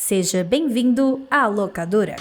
Seja bem-vindo à locadora.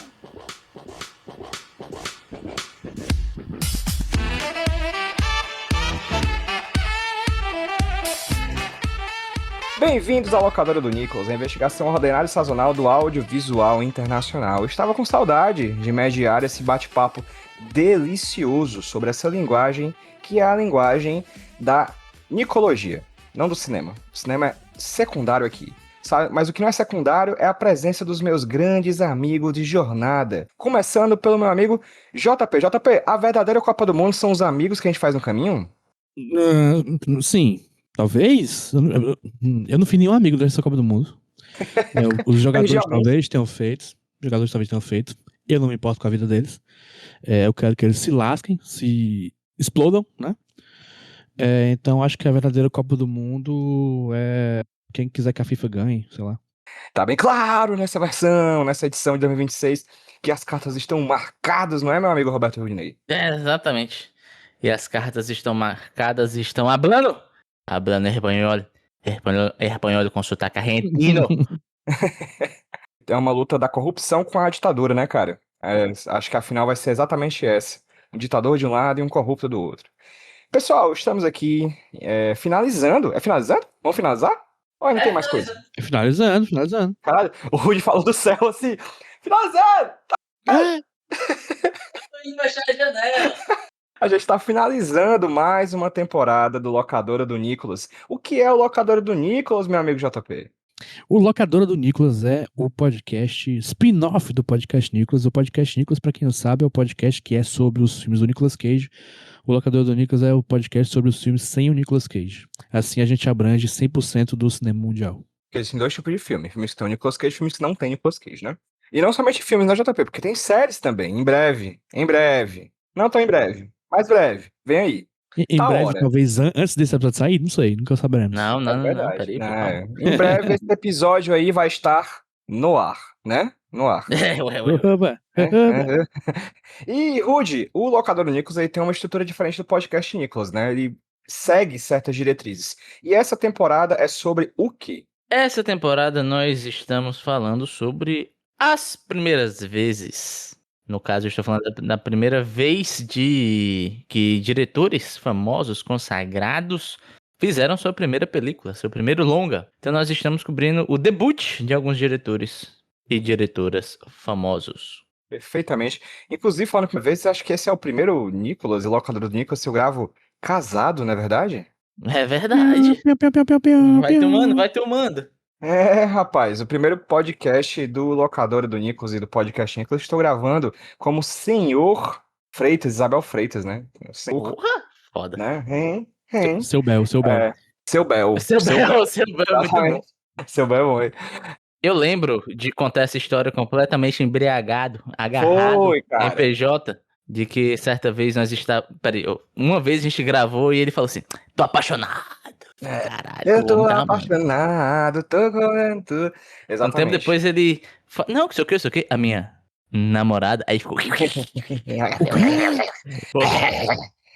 Bem-vindos à locadora do Nicholas, a investigação ordinária e sazonal do audiovisual internacional. Eu estava com saudade de mediar esse bate-papo delicioso sobre essa linguagem, que é a linguagem da nicologia, não do cinema. O cinema é secundário aqui. Sabe? Mas o que não é secundário é a presença dos meus grandes amigos de jornada. Começando pelo meu amigo JP. JP, a verdadeira Copa do Mundo são os amigos que a gente faz no caminho? Sim, talvez. Eu não fui nenhum amigo dessa Copa do Mundo. Os jogadores talvez tenham feito. Eu não me importo com a vida deles. Eu quero que eles se lasquem, se explodam, né? Então acho que a verdadeira Copa do Mundo é quem quiser que a FIFA ganhe, sei lá. Tá bem claro nessa versão, nessa edição de 2026, que as cartas estão marcadas, não é, meu amigo Roberto Rudinei? Exatamente. E as cartas estão marcadas e estão hablando. Hablando espanhol com sotaque argentino. É uma luta da corrupção com a ditadura, né, cara? Acho que a final vai ser exatamente essa. Um ditador de um lado e um corrupto do outro. Pessoal, estamos aqui finalizando. É finalizando? Vamos finalizar? Ou ainda tem mais coisa? Finalizando. Caralho, o Rudy falou do céu assim. Finalizando! Tô indo fechar a janela. A gente tá finalizando mais uma temporada do Locadora do Nicholas. O que é o Locadora do Nicholas, meu amigo JP? O Locadora do Nicholas é o podcast spin-off do podcast Nicholas. O podcast Nicholas, pra quem não sabe, é o podcast que é sobre os filmes do Nicolas Cage. O Locadora do Nicholas é o podcast sobre os filmes sem o Nicolas Cage. Assim a gente abrange 100% do cinema mundial. Existem dois tipos de filmes. Filmes que tem o Nicolas Cage e filmes que não tem Nicolas Cage, né? E não somente filmes, né, JP? Porque tem séries também. Em breve. Não tão em breve, mas breve. Vem aí. Em breve, talvez antes desse episódio sair, não sei, nunca saberemos. Não, peraí. Em breve esse episódio aí vai estar no ar, né? No ar. E, Rudy, o Locador do Nicholas aí tem uma estrutura diferente do podcast Nicholas, né? Ele segue certas diretrizes. E essa temporada é sobre o quê? Essa temporada nós estamos falando sobre as primeiras vezes. No caso, eu estou falando da primeira vez que diretores famosos, consagrados, fizeram sua primeira película, seu primeiro longa. Então nós estamos cobrindo o debut de alguns diretores e diretoras famosos. Perfeitamente. Inclusive, falando uma vez, acho que esse é o primeiro Nicholas e Locador do Nicholas que eu gravo casado, não é verdade? É verdade. Vai tomando. Rapaz, o primeiro podcast do Locadora do Nicholas e do podcast Nicholas estou gravando como Senhor Freitas, Isabel Freitas, né? Senhor, Porra, foda. né? Seu Bel. Seu Bel. Seu Bel é muito bom. Seu Bel é bom. Eu lembro de contar essa história completamente embriagado, agarrado em PJ, de que certa vez nós estávamos... Peraí, uma vez a gente gravou e ele falou assim, tô apaixonado. Caralho, eu tô apaixonado, tô comendo tudo. Exatamente. Um tempo depois ele... Não, sei o que, a minha namorada... Aí ficou...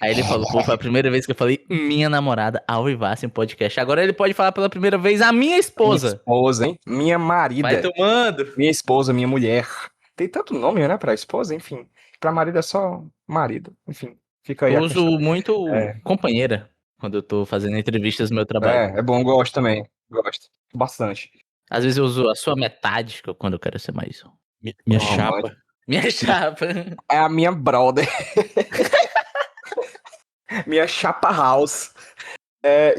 Aí ele falou, pô, foi a primeira vez que eu falei minha namorada ao vivasse em podcast. Agora ele pode falar pela primeira vez a minha esposa. Minha esposa, hein? Minha marida. Vai tomando. Minha esposa, minha mulher. Tem tanto nome, né, pra esposa, enfim. Pra marido é só marido, enfim. Fica aí. Eu uso muito companheira quando eu tô fazendo entrevistas no meu trabalho. É bom, gosto também. Gosto. Bastante. Às vezes eu uso a sua metade quando eu quero ser mais... Minha chapa. Mano. Minha chapa. É a minha brother. Minha chapa house.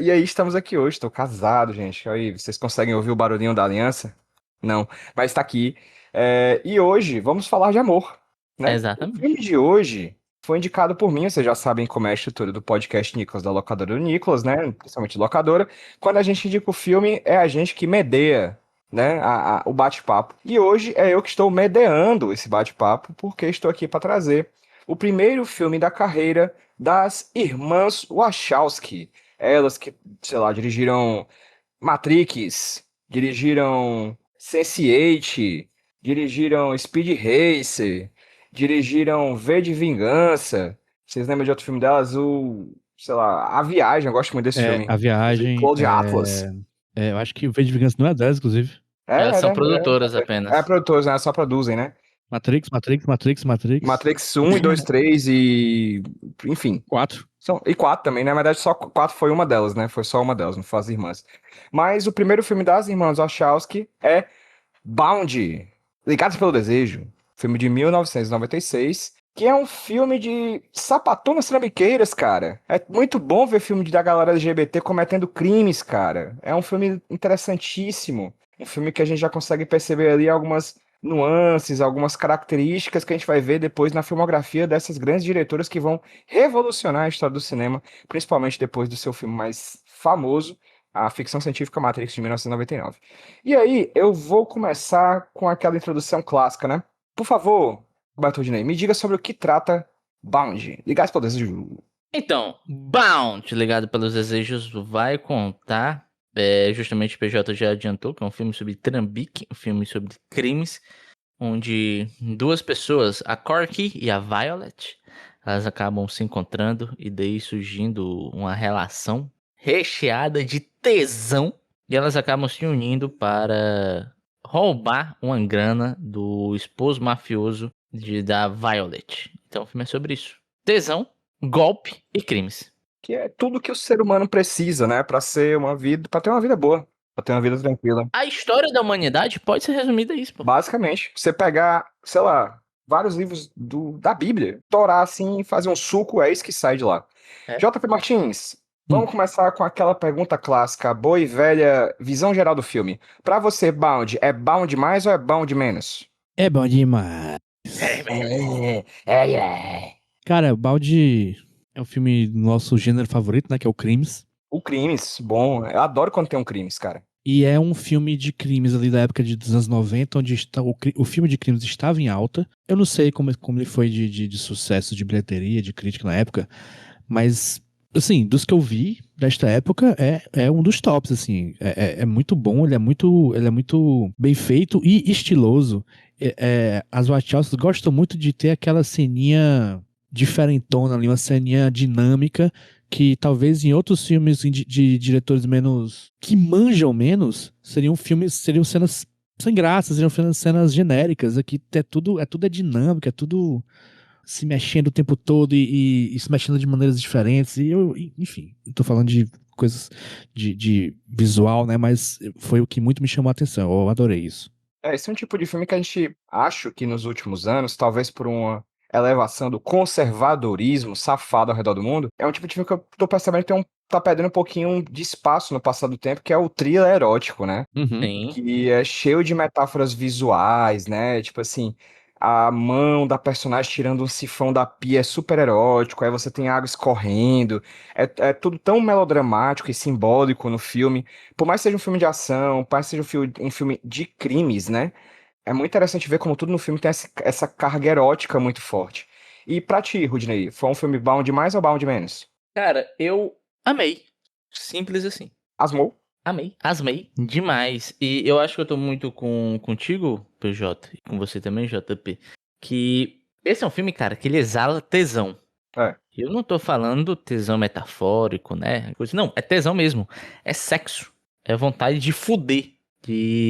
E aí, estamos aqui hoje. Estou casado, gente. Aí, vocês conseguem ouvir o barulhinho da aliança? Não, mas está aqui. E hoje vamos falar de amor, né? Exatamente. O filme de hoje foi indicado por mim. Vocês já sabem como é a estrutura do podcast Nicholas, da locadora do Nicholas, né? Principalmente locadora. Quando a gente indica o filme, é a gente que medeia, né, o bate-papo. E hoje é eu que estou medeando esse bate-papo, porque estou aqui para trazer o primeiro filme da carreira das irmãs Wachowski. Elas que, sei lá, dirigiram Matrix, dirigiram Sense8, dirigiram Speed Racer, dirigiram V de Vingança. Vocês lembram de outro filme delas? Sei lá, A Viagem, eu gosto muito desse filme. A Viagem. Cloud Atlas. Eu acho que o V de Vingança não é delas, inclusive. Elas são né? produtoras É apenas. produtores, né? Só produzem, né? Matrix. Matrix 1 e 2, 3 e. Enfim. 4. E 4 também, né? Na verdade, só 4 foi uma delas, né? Foi só uma delas, não foi as irmãs. Mas o primeiro filme das irmãs Wachowski é Bound, Ligados pelo Desejo. Filme de 1996, que é um filme de sapatonas trambiqueiras, cara. É muito bom ver filme da galera LGBT cometendo crimes, cara. É um filme interessantíssimo. Um filme que a gente já consegue perceber ali algumas nuances, algumas características que a gente vai ver depois na filmografia dessas grandes diretoras que vão revolucionar a história do cinema, principalmente depois do seu filme mais famoso, a ficção científica Matrix de 1999. E aí, eu vou começar com aquela introdução clássica, né? Por favor, Bartolini, me diga sobre o que trata Bound, Ligados pelo Desejo. Então, Bound, Ligado pelos Desejos, vai contar, justamente o PJ já adiantou, que é um filme sobre trambique, um filme sobre crimes, onde duas pessoas, a Corky e a Violet, elas acabam se encontrando e daí surgindo uma relação recheada de tesão, e elas acabam se unindo para roubar uma grana do esposo mafioso da Violet. Então o filme é sobre isso. Tesão, golpe e crimes. Que é tudo que o ser humano precisa, né? Pra ser uma vida, para ter uma vida boa, pra ter uma vida tranquila. A história da humanidade pode ser resumida a isso, pô. Basicamente, você pegar, sei lá, vários livros da Bíblia, torar assim e fazer um suco, é isso que sai de lá. É. JP Martins, vamos começar com aquela pergunta clássica, boa e velha, visão geral do filme. Pra você, Bound, é Bound mais ou é Bound menos? É bom demais. Cara, Balde é um filme do nosso gênero favorito, né? Que é o Crimes. O Crimes, bom, eu adoro quando tem um Crimes, cara. E é um filme de crimes ali da época dos anos 90, onde o filme de crimes estava em alta. Eu não sei como ele foi de sucesso, de bilheteria, de crítica na época, mas, assim, dos que eu vi desta época, é um dos tops, assim. É muito bom, ele é muito bem feito e estiloso. As Wachowski gostam muito de ter aquela ceninha diferentona ali, uma ceninha dinâmica, que talvez em outros filmes de diretores menos, que manjam menos, seriam cenas sem graça, seriam cenas genéricas. Aqui tudo é dinâmico, é tudo se mexendo o tempo todo e se mexendo de maneiras diferentes. Enfim, eu tô falando de coisas de visual, né? Mas foi o que muito me chamou a atenção. Eu adorei isso. Esse é um tipo de filme que a gente acha que nos últimos anos, talvez por uma elevação do conservadorismo safado ao redor do mundo, é um tipo de filme que eu tô percebendo que tá perdendo um pouquinho de espaço no passar do tempo, que é o thriller erótico, né? Sim. Que é cheio de metáforas visuais, né? Tipo assim, a mão da personagem tirando um sifão da pia é super erótico, aí você tem água escorrendo, é tudo tão melodramático e simbólico no filme. Por mais que seja um filme de ação, por mais que seja um filme de crimes, né? É muito interessante ver como tudo no filme tem essa carga erótica muito forte. E pra ti, Rudney, foi um filme Bound mais ou Bound menos? Cara, eu amei. Simples assim. Asmou? Asmei demais. E eu acho que eu tô muito contigo, PJ, e com você também, JP, que esse é um filme, cara, que ele exala tesão. É. Eu não tô falando tesão metafórico, né? Não, é tesão mesmo. É sexo. É vontade de fuder.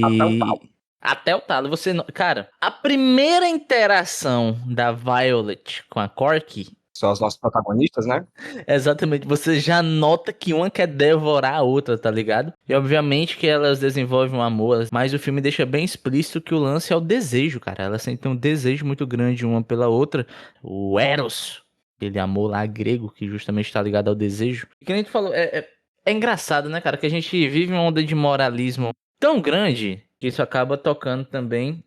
Até o pau. Até o talo. Cara, a primeira interação da Violet com a Corky, São os nossos protagonistas, né? exatamente, você já nota que uma quer devorar a outra, tá ligado? E obviamente que elas desenvolvem um amor, mas o filme deixa bem explícito que o lance é o desejo, cara. Elas sentem um desejo muito grande uma pela outra. O Eros, aquele amor lá grego que justamente tá ligado ao desejo. E que nem tu falou, é engraçado, né, cara? Que a gente vive uma onda de moralismo tão grande que isso acaba tocando também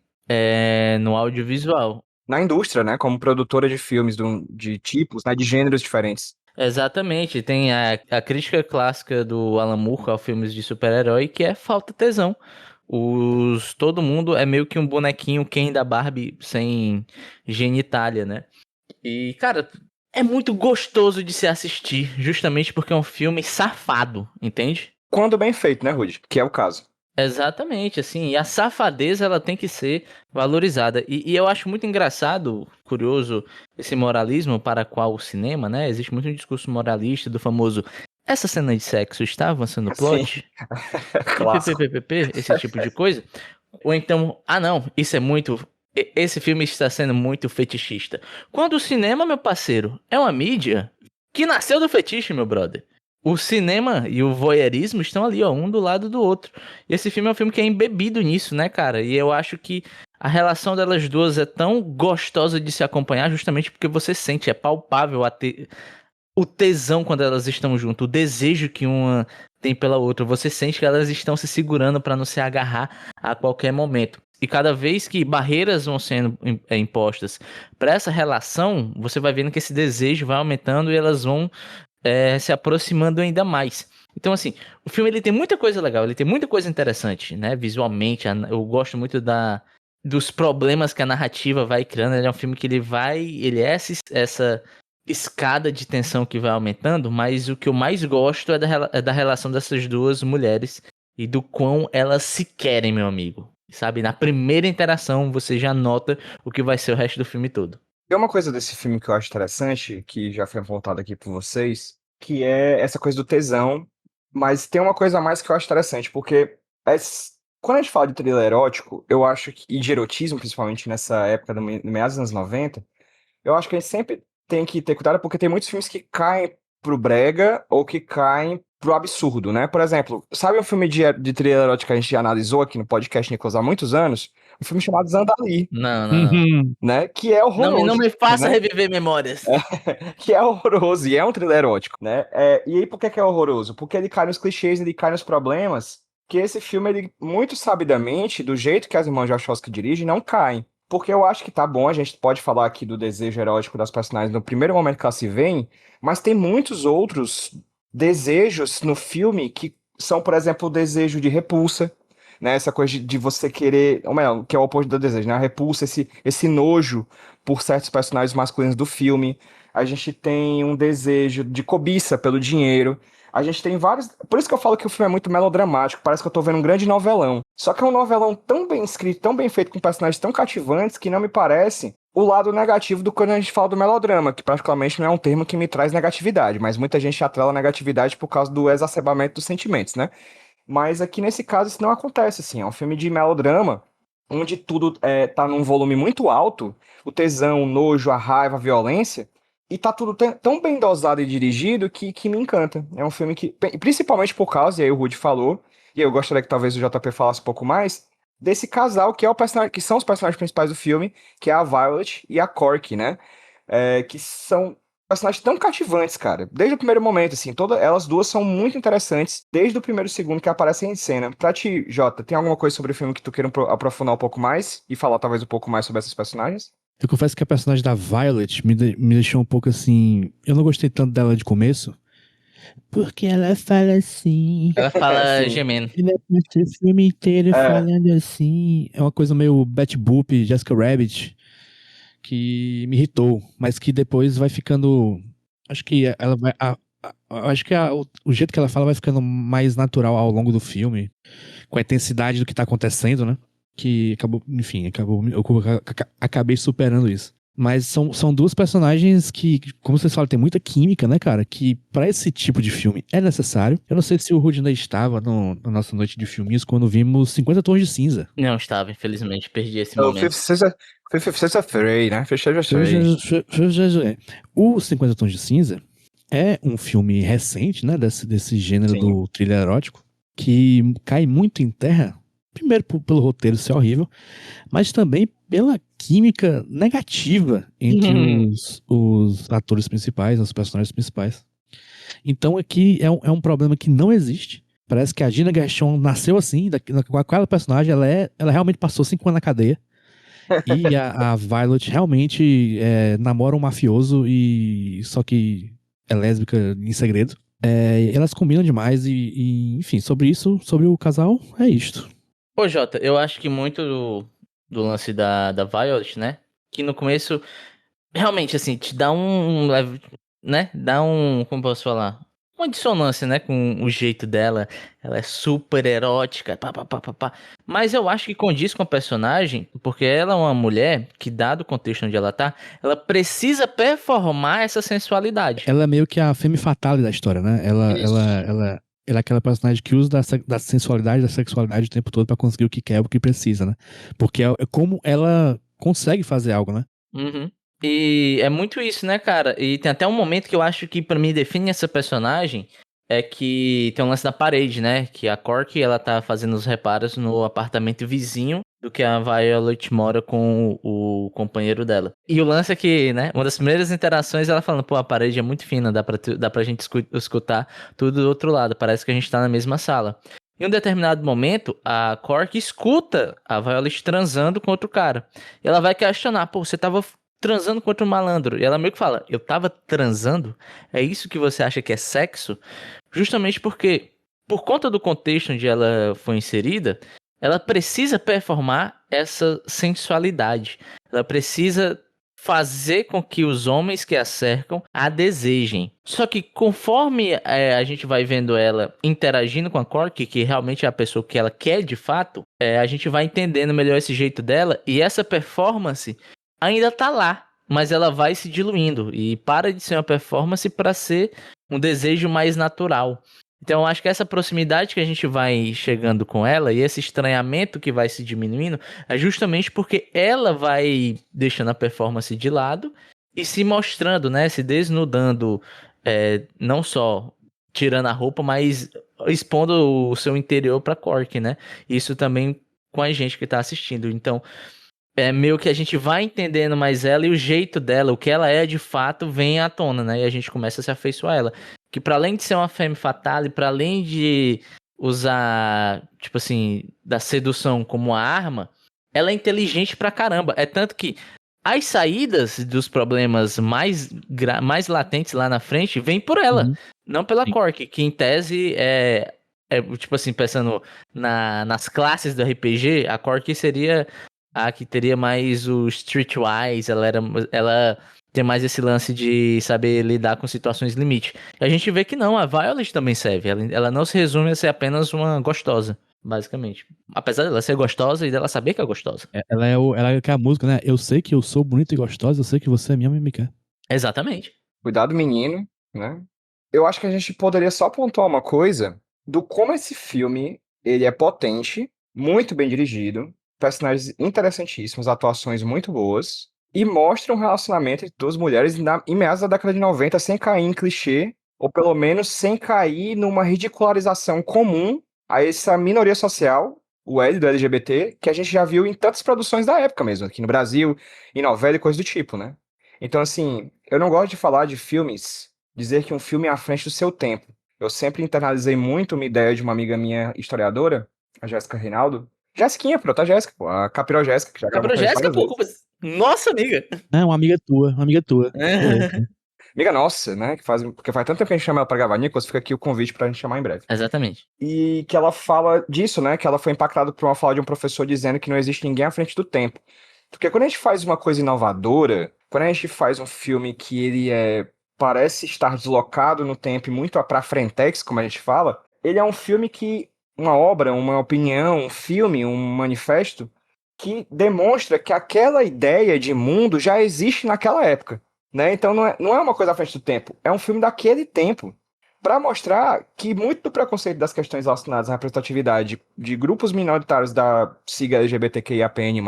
no audiovisual. Na indústria, né? Como produtora de filmes de tipos, né? De gêneros diferentes. Exatamente, tem a crítica clássica do Alan Moore aos filmes de super-herói, que é falta tesão. Todo mundo é meio que um bonequinho Ken da Barbie sem genitália, né? E, cara, é muito gostoso de se assistir, justamente porque é um filme safado, entende? Quando bem feito, né, Rudy? Que é o caso. Exatamente, assim, e a safadeza ela tem que ser valorizada. E eu acho muito engraçado, curioso, esse moralismo para qual o cinema, né? Existe muito um discurso moralista do famoso essa cena de sexo está avançando o plot? Clássico. PPPPP, esse tipo de coisa. Ou então, não, isso é muito... Esse filme está sendo muito fetichista. Quando o cinema, meu parceiro, é uma mídia que nasceu do fetiche, meu brother. O cinema e o voyeurismo estão ali, ó, um do lado do outro. E esse filme é um filme que é embebido nisso, né, cara? E eu acho que a relação delas duas é tão gostosa de se acompanhar justamente porque você sente, é palpável o tesão quando elas estão juntas, o desejo que uma tem pela outra. Você sente que elas estão se segurando para não se agarrar a qualquer momento. E cada vez que barreiras vão sendo impostas para essa relação, você vai vendo que esse desejo vai aumentando e elas vão se aproximando ainda mais. Então, assim, o filme ele tem muita coisa legal, ele tem muita coisa interessante, né? Visualmente, eu gosto muito dos problemas que a narrativa vai criando. Ele é um filme que ele é essa escada de tensão que vai aumentando, mas o que eu mais gosto é da relação dessas duas mulheres e do quão elas se querem, meu amigo. Sabe, na primeira interação você já nota o que vai ser o resto do filme todo. Tem uma coisa desse filme que eu acho interessante, que já foi apontado aqui por vocês, que é essa coisa do tesão, mas tem uma coisa a mais que eu acho interessante, porque quando a gente fala de thriller erótico, eu acho que, e de erotismo, principalmente nessa época do meados dos anos 90, eu acho que a gente sempre tem que ter cuidado, porque tem muitos filmes que caem pro brega ou que caem pro absurdo, né? Por exemplo, sabe um filme de thriller erótico que a gente já analisou aqui no podcast Nicolas há muitos anos? Um filme chamado Zandali, Não. né? Que é horroroso. Não me faça né? reviver memórias. Que é horroroso e é um thriller erótico, né? E aí por que é horroroso? Porque ele cai nos clichês, ele cai nos problemas que esse filme, ele muito sabidamente, do jeito que as irmãs Wachowski dirigem, não caem. Porque eu acho que tá bom, a gente pode falar aqui do desejo erótico das personagens no primeiro momento que elas se veem, mas tem muitos outros desejos no filme que são, por exemplo, o desejo de repulsa, né? Essa coisa de você querer, ou melhor, que é o oposto do desejo, né? A repulsa, esse nojo por certos personagens masculinos do filme. A gente tem um desejo de cobiça pelo dinheiro. A gente tem vários. Por isso que eu falo que o filme é muito melodramático. Parece que eu tô vendo um grande novelão. Só que é um novelão tão bem escrito, tão bem feito, com personagens tão cativantes, que não me parece o lado negativo do quando a gente fala do melodrama, que particularmente não é um termo que me traz negatividade, mas muita gente atrela negatividade por causa do exacerbamento dos sentimentos, né? Mas aqui nesse caso isso não acontece, assim. É um filme de melodrama, onde tudo tá num volume muito alto, o tesão, o nojo, a raiva, a violência, e tá tudo tão bem dosado e dirigido que me encanta. É um filme que, principalmente por causa, e aí o Rudy falou, e eu gostaria que talvez o JP falasse um pouco mais, desse casal que é o personagem, que são os personagens principais do filme, que é a Violet e a Corky, né? Que são personagens tão cativantes, cara. Desde o primeiro momento, assim, elas duas são muito interessantes, desde o primeiro segundo que aparecem em cena. Pra ti, Jota, tem alguma coisa sobre o filme que tu queira aprofundar um pouco mais e falar talvez um pouco mais sobre esses personagens? Eu confesso que a personagem da Violet me deixou um pouco assim. Eu não gostei tanto dela de começo. Porque ela fala assim. Ela fala Sim. gemendo. Ele passa o filme inteiro falando assim. É uma coisa meio Betty Boop, Jessica Rabbit, que me irritou, mas que depois vai ficando. Acho que ela vai. Acho que o jeito que ela fala vai ficando mais natural ao longo do filme, com a intensidade do que tá acontecendo, né? Que acabou, enfim, eu acabei superando isso. Mas são duas personagens que, como vocês falam, tem muita química, né, cara? Que pra esse tipo de filme é necessário. Eu não sei se o Rudy ainda estava na nossa noite de filminhos quando vimos 50 Tons de Cinza. Não estava, infelizmente, perdi esse O momento. Fifth Shades of Grey, né? Fifth Shades of Grey. O 50 Tons de Cinza é um filme recente, né, desse gênero Sim. do thriller erótico, que cai muito em terra, primeiro pelo roteiro ser horrível, mas também pela química negativa entre os atores principais, os personagens principais. Então aqui é um problema que não existe. Parece que a Gina Gershon nasceu assim, com aquela personagem, ela realmente passou 5 anos na cadeia. E a Violet realmente namora um mafioso, só que é lésbica em segredo. Elas combinam demais enfim, sobre o casal, é isto. Ô, Jota, eu acho que muito do lance da Violet, né? Que no começo, realmente, assim, te dá né? Dá como posso falar? Uma dissonância, né? Com o jeito dela. Ela é super erótica, pá. Mas eu acho que condiz com a personagem, porque ela é uma mulher que, dado o contexto onde ela tá, ela precisa performar essa sensualidade. Ela é meio que a femme fatale da história, né? Ele é aquela personagem que usa da sensualidade, da sexualidade o tempo todo pra conseguir o que quer, o que precisa, né? Porque é como ela consegue fazer algo, né? Uhum. E é muito isso, né, cara? E tem até um momento que eu acho que pra mim define essa personagem, é que tem um lance da parede, né? Que a Corky, ela tá fazendo os reparos no apartamento vizinho do que a Violet mora com o companheiro dela. E o lance é que, né, uma das primeiras interações ela falando, pô, a parede é muito fina, dá pra gente escutar tudo do outro lado, parece que a gente tá na mesma sala. Em um determinado momento, a Corky escuta a Violet transando com outro cara. E ela vai questionar, pô, você tava transando com outro malandro. E ela meio que fala, eu tava transando? É isso que você acha que é sexo? Justamente porque, por conta do contexto onde ela foi inserida, ela precisa performar essa sensualidade. Ela precisa fazer com que os homens que a cercam a desejem. Só que conforme a gente vai vendo ela interagindo com a Corky, que realmente é a pessoa que ela quer de fato, a gente vai entendendo melhor esse jeito dela e essa performance ainda tá lá, mas ela vai se diluindo e para de ser uma performance para ser um desejo mais natural. Então, eu acho que essa proximidade que a gente vai chegando com ela e esse estranhamento que vai se diminuindo é justamente porque ela vai deixando a performance de lado e se mostrando, né? Se desnudando, não só tirando a roupa, mas expondo o seu interior para Corky, né? Isso também com a gente que tá assistindo. Então, é meio que a gente vai entendendo mais ela e o jeito dela, o que ela é de fato, vem à tona, né? E a gente começa a se afeiçoar a ela. Que para além de ser uma femme fatale, para além de usar, tipo assim, da sedução como arma, ela é inteligente pra caramba. É tanto que as saídas dos problemas mais latentes lá na frente vêm por ela, Uhum. não pela Sim. Corky, que em tese tipo assim, pensando nas classes do RPG, a Corky seria a que teria mais o streetwise, ela tem mais esse lance de saber lidar com situações limite. E a gente vê que não, a Violet também serve. Ela não se resume a ser apenas uma gostosa, basicamente. Apesar dela ser gostosa e dela saber que é gostosa. Ela é que é a música, né? Eu sei que eu sou bonita e gostosa, eu sei que você é minha mimica. Exatamente. Cuidado, menino, né? Eu acho que a gente poderia só pontuar uma coisa do como esse filme, ele é potente, muito bem dirigido, personagens interessantíssimos, atuações muito boas, e mostra um relacionamento entre duas mulheres em meados da década de 90 sem cair em clichê, ou pelo menos sem cair numa ridicularização comum a essa minoria social, o L do LGBT, que a gente já viu em tantas produções da época mesmo, aqui no Brasil, em novela e coisa do tipo, né? Então, assim, eu não gosto de falar de filmes, dizer que um filme é à frente do seu tempo. Eu sempre internalizei muito uma ideia de uma amiga minha historiadora, a Jéssica Reinaldo. Jéssiquinha, pô, tá Jéssica, pô, a Capiró Jéssica, que já gravou Gabriel com a gente Jéssica, várias pô, vezes. nossa amiga. É, uma amiga tua, uma amiga tua. Beleza. Amiga nossa, né, porque faz tanto tempo que a gente chama ela pra gravar, Nicolas, fica aqui o convite pra gente chamar em breve. Exatamente. E que ela fala disso, né, que ela foi impactada por uma fala de um professor dizendo que não existe ninguém à frente do tempo. Porque quando a gente faz uma coisa inovadora, quando a gente faz um filme que ele parece estar deslocado no tempo e muito pra frentex, como a gente fala, ele é um filme que, uma obra, uma opinião, um filme, um manifesto, que demonstra que aquela ideia de mundo já existe naquela época, né? Então não é uma coisa à frente do tempo, é um filme daquele tempo, para mostrar que muito do preconceito das questões relacionadas à representatividade de grupos minoritários da sigla LGBTQIAPN+,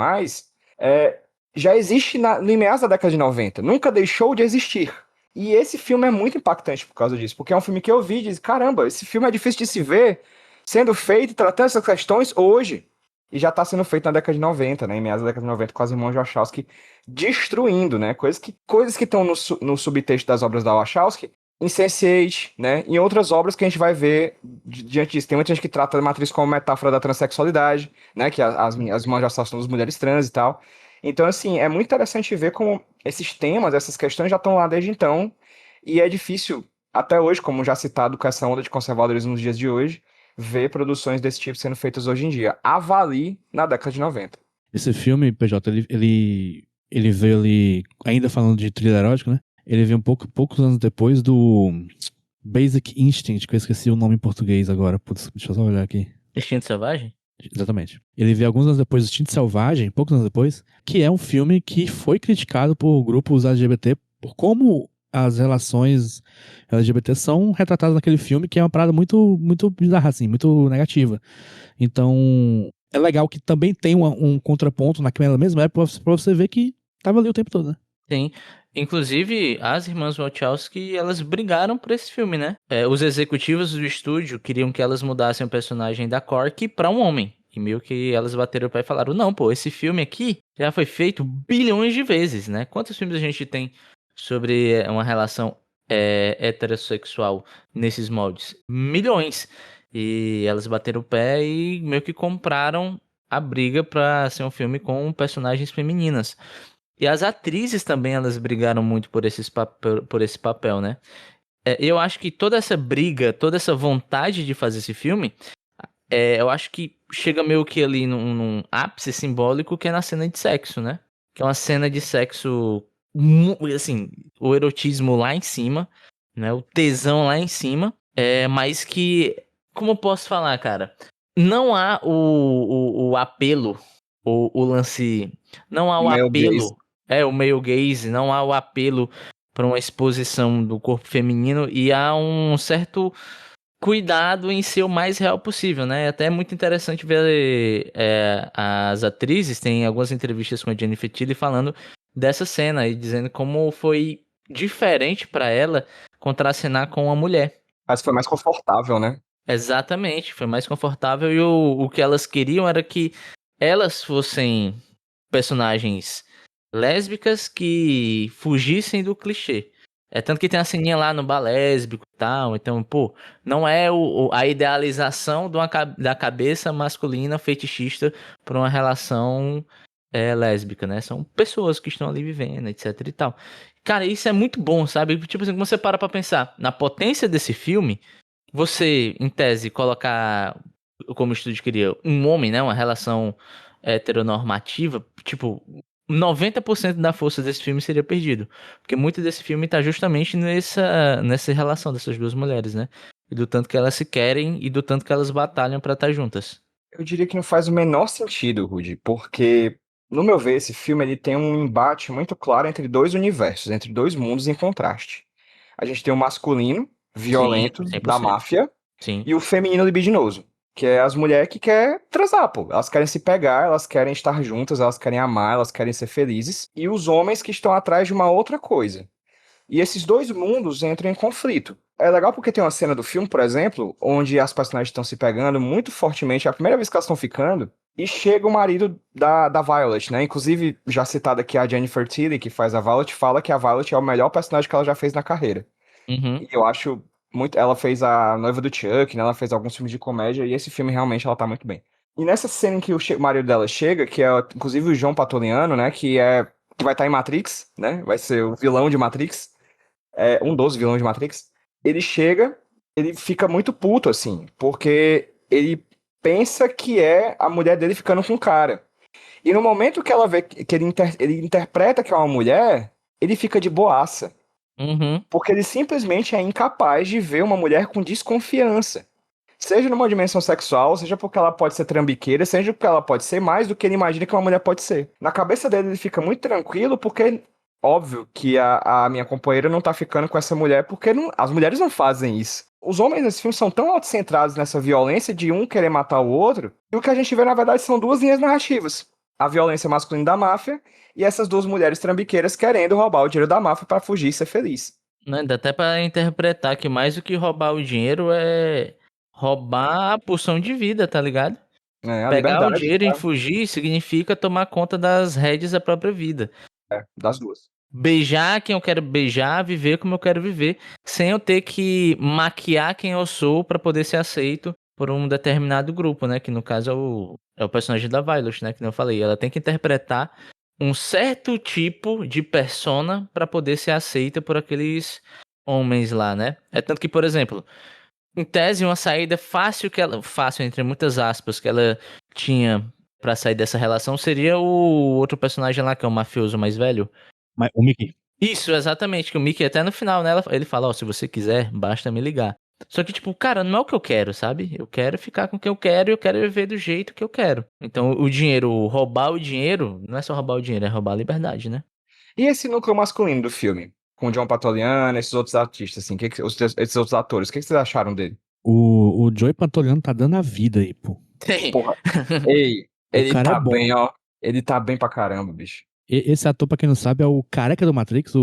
já existe em meados da década de 90. Nunca deixou de existir. E esse filme é muito impactante por causa disso, porque é um filme que eu vi e disse, caramba, esse filme é difícil de se ver sendo feito, tratando essas questões hoje. E já está sendo feito na década de 90, né? Em meados da década de 90, com as irmãs Wachowski destruindo, né? Coisas que estão no subtexto das obras da Wachowski, em Sense8, né? Em outras obras que a gente vai ver diante disso. Tem muita gente que trata a matriz como metáfora da transexualidade, né? Que as irmãs Wachowski são as mulheres trans e tal. Então, assim, é muito interessante ver como esses temas, essas questões já estão lá desde então, e é difícil, até hoje, como já citado com essa onda de conservadorismo nos dias de hoje, ver produções desse tipo sendo feitas hoje em dia. Avalie na década de 90. Esse filme, PJ, ele veio ali, ainda falando de thriller erótico, né? Ele veio poucos anos depois do Basic Instinct, que eu esqueci o nome em português agora. Putz, deixa eu só olhar aqui. Instinto Selvagem? Exatamente. Ele veio alguns anos depois do Instinto Selvagem, poucos anos depois, que é um filme que foi criticado por grupos LGBT por como as relações LGBT são retratadas naquele filme, que é uma parada muito, muito bizarra, assim, muito negativa. Então, é legal que também tem um contraponto naquela mesma época pra você ver que tava ali o tempo todo, né? Sim. Inclusive, as irmãs Wachowski, elas brigaram por esse filme, né? Os executivos do estúdio queriam que elas mudassem o personagem da Corky pra um homem. E meio que elas bateram o pé e falaram, não, pô, esse filme aqui já foi feito bilhões de vezes, né? Quantos filmes a gente tem sobre uma relação heterossexual nesses moldes? Milhões. E elas bateram o pé e meio que compraram a briga pra ser um filme com personagens femininas. E as atrizes também, elas brigaram muito por esse papel, né? Eu acho que toda essa briga, toda essa vontade de fazer esse filme, eu acho que chega meio que ali num ápice simbólico que é na cena de sexo, né? Que é uma cena de sexo, assim, o erotismo lá em cima, né? O tesão lá em cima, mas que, como eu posso falar, cara? Não há o apelo, o lance, não há o Male gaze. apelo, o male gaze, não há o apelo para uma exposição do corpo feminino e há um certo cuidado em ser o mais real possível, né? Até é muito interessante ver as atrizes, tem algumas entrevistas com a Jennifer Tilly falando dessa cena e dizendo como foi diferente para ela contracenar com uma mulher. Mas foi mais confortável, né? Exatamente, foi mais confortável e o que elas queriam era que elas fossem personagens lésbicas que fugissem do clichê. Tanto que tem a ceninha lá no bar lésbico e tal, então, pô, não é a idealização da cabeça masculina fetichista para uma relação lésbica, né? São pessoas que estão ali vivendo, etc e tal. Cara, isso é muito bom, sabe? Tipo assim, quando você para pra pensar na potência desse filme, você, em tese, colocar, como o estúdio queria, um homem, né? Uma relação heteronormativa, tipo, 90% da força desse filme seria perdido. Porque muito desse filme tá justamente nessa relação dessas duas mulheres, né? E do tanto que elas se querem e do tanto que elas batalham pra estar juntas. Eu diria que não faz o menor sentido, Rudy, porque, no meu ver, esse filme ele tem um embate muito claro entre dois universos, entre dois mundos em contraste. A gente tem o masculino, Sim, violento, da 100%. máfia, Sim. e o feminino libidinoso, que é as mulheres que querem transar, pô. Elas querem se pegar, elas querem estar juntas, elas querem amar, elas querem ser felizes. E os homens que estão atrás de uma outra coisa. E esses dois mundos entram em conflito. É legal porque tem uma cena do filme, por exemplo, onde as personagens estão se pegando muito fortemente, é a primeira vez que elas estão ficando, e chega o marido da Violet, né? Inclusive, já citada aqui a Jennifer Tilly, que faz a Violet, fala que a Violet é o melhor personagem que ela já fez na carreira. Uhum. E eu acho muito. Ela fez a noiva do Chuck, né? Ela fez alguns filmes de comédia, e esse filme realmente ela tá muito bem. E nessa cena em que o marido dela chega, que é inclusive o João Patuliano, né? Que vai estar em Matrix, né? Vai ser o vilão de Matrix. Um dos vilões de Matrix. Ele chega, ele fica muito puto, assim, porque ele pensa que é a mulher dele ficando com o cara. E no momento que ela vê que ele interpreta que é uma mulher, ele fica de boaça. Uhum. Porque ele simplesmente é incapaz de ver uma mulher com desconfiança. Seja numa dimensão sexual, seja porque ela pode ser trambiqueira, seja porque ela pode ser mais do que ele imagina que uma mulher pode ser. Na cabeça dele ele fica muito tranquilo porque, óbvio que a minha companheira não tá ficando com essa mulher porque as mulheres não fazem isso. Os homens nesse filme são tão autocentrados nessa violência de um querer matar o outro, e o que a gente vê na verdade são duas linhas narrativas. A violência masculina da máfia e essas duas mulheres trambiqueiras querendo roubar o dinheiro da máfia para fugir e ser feliz. Né, dá até pra interpretar que mais do que roubar o dinheiro é roubar a porção de vida, tá ligado? A Pegar o liberdade, dinheiro e fugir significa tomar conta das rédeas da própria vida. das duas. Beijar quem eu quero beijar, viver como eu quero viver, sem eu ter que maquiar quem eu sou pra poder ser aceito por um determinado grupo, né? Que no caso é o personagem da Violet, né? Que nem eu falei. Ela tem que interpretar um certo tipo de persona pra poder ser aceita por aqueles homens lá, né? É tanto que, por exemplo, em tese, uma saída fácil fácil entre muitas aspas, que ela tinha pra sair dessa relação seria o outro personagem lá, que é o mafioso mais velho. Mas o Mickey. Isso, exatamente, que o Mickey até no final, né, ele fala, ó, se você quiser, basta me ligar. Só que, tipo, cara, não é o que eu quero, sabe? Eu quero ficar com quem eu quero e eu quero viver do jeito que eu quero. Então, o dinheiro, roubar o dinheiro, não é só roubar o dinheiro, é roubar a liberdade, né? E esse núcleo masculino do filme? com o John Pantoliano, esses outros artistas, assim, esses outros atores, o que vocês acharam dele? O Joey Pantoliano tá dando a vida aí, pô. Tem. Porra, ei, O ele cara tá é bom. bem, ó. Ele tá bem pra caramba, bicho. Esse ator, pra quem não sabe, é o careca do Matrix,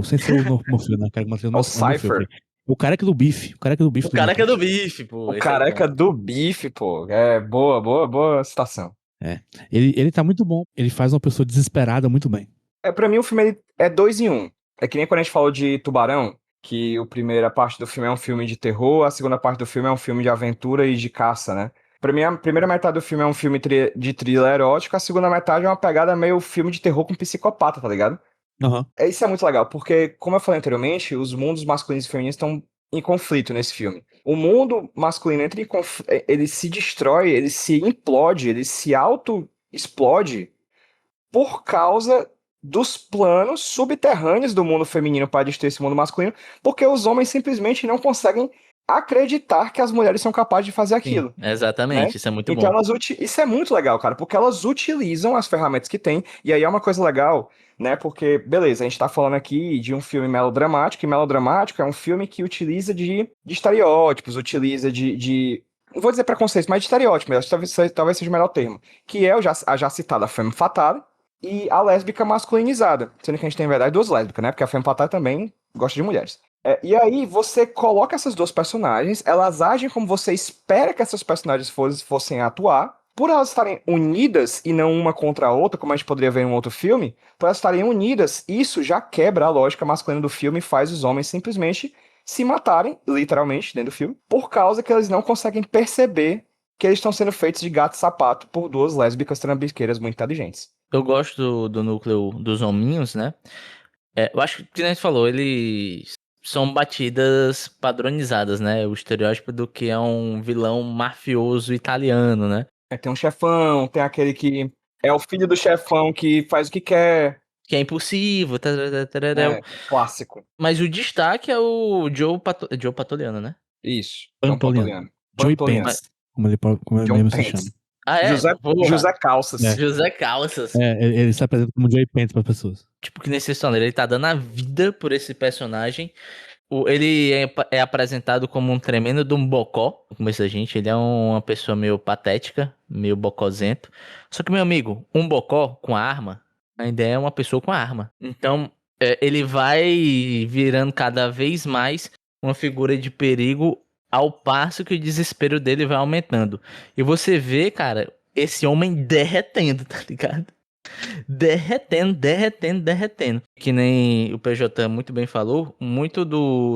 sem ser o Morfeu, né? O careca do Matrix É o Morfeu, Cypher. o careca do bife. O careca do bife O do cara que é Matrix. do bife, pô. O esse é bom. careca do bife, pô. É boa citação. Ele tá muito bom. Ele faz uma pessoa desesperada muito bem. Pra mim o filme é 2 em 1. É que nem quando a gente falou de Tubarão, que a primeira parte do filme é um filme de terror, a segunda parte do filme é um filme de aventura e de caça, né? Pra mim, a primeira metade do filme é um filme de thriller erótico, a segunda metade é uma pegada meio filme de terror com psicopata, tá ligado? Aham. Isso é muito legal, porque, como eu falei anteriormente, os mundos masculinos e femininos estão em conflito nesse filme. O mundo masculino entra em conflito, ele se destrói, ele se implode, ele se auto-explode por causa dos planos subterrâneos do mundo feminino para destruir esse mundo masculino, porque os homens simplesmente não conseguem acreditar que as mulheres são capazes de fazer aquilo. Sim, exatamente, Né? isso é muito Então bom. isso é muito legal, cara, porque elas utilizam as ferramentas que têm, e aí é uma coisa legal, né? Porque, beleza, a gente tá falando aqui de um filme melodramático, e melodramático é um filme que utiliza de estereótipos, utiliza não vou dizer preconceito, mas de estereótipos, mas talvez seja o melhor termo, que é a já citada femme fatale e a lésbica masculinizada, sendo que a gente tem, na verdade, 2 lésbicas, né? Porque a femme fatale também gosta de mulheres. E aí você coloca essas 2 personagens, elas agem como você espera que essas personagens fossem atuar, por elas estarem unidas e não uma contra a outra, como a gente poderia ver em um outro filme, por elas estarem unidas, isso já quebra a lógica masculina do filme e faz os homens simplesmente se matarem, literalmente, dentro do filme, por causa que eles não conseguem perceber que eles estão sendo feitos de gato e sapato por 2 lésbicas trambiqueiras muito inteligentes. Eu gosto do núcleo dos hominhos, né? Eu acho que, como a gente falou, eles são batidas padronizadas, né? O estereótipo do que é um vilão mafioso italiano, né? Tem um chefão, tem aquele que é o filho do chefão que faz o que quer. Que é impulsivo, Clássico. Mas o destaque é o Joe Pantoliano, né? Isso. Pantoliano. Joey Pants, como ele John mesmo se Pants. chama. Ah, é? José Calças. José Calças. Ele se apresenta como Joey Pants para pessoas. Tipo, que nesse história ele tá dando a vida por esse personagem. Ele é apresentado como um tremendo de um bocó. No começo da gente, ele é uma pessoa meio patética, meio bocozento. Só que, meu amigo, um bocó com arma ainda é uma pessoa com arma. Então, ele vai virando cada vez mais uma figura de perigo ao passo que o desespero dele vai aumentando. E você vê, cara, esse homem derretendo, tá ligado? Derretendo. Que nem o PJ muito bem falou, muito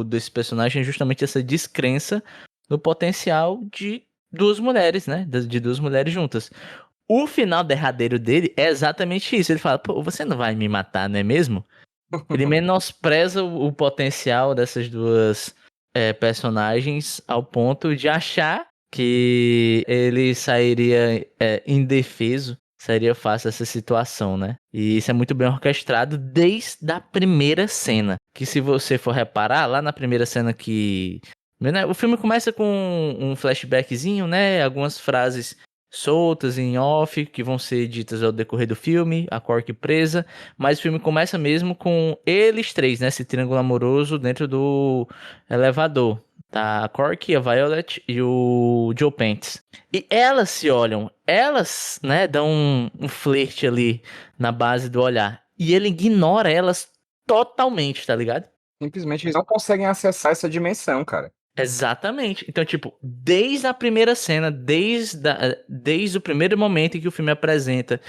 desse personagem é justamente essa descrença no potencial de 2 mulheres, né? De 2 mulheres juntas. O final derradeiro dele é exatamente isso. Ele fala, pô, você não vai me matar, não é mesmo? Ele menospreza o potencial dessas 2 personagens ao ponto de achar que ele sairia indefeso. Seria fácil essa situação, né? E isso é muito bem orquestrado desde a primeira cena. Que se você for reparar, lá na primeira cena que... né, o filme começa com um flashbackzinho, né? Algumas frases soltas em off que vão ser ditas ao decorrer do filme, a Cork presa. Mas o filme começa mesmo com eles 3, né? Esse triângulo amoroso dentro do elevador. Tá, a Corky, a Violet e o Joe Pants. E elas se olham, elas, né, dão um flerte ali na base do olhar. E ele ignora elas totalmente, tá ligado? Simplesmente eles não conseguem acessar essa dimensão, cara. Exatamente. Então, tipo, desde a primeira cena, desde o primeiro momento em que o filme apresenta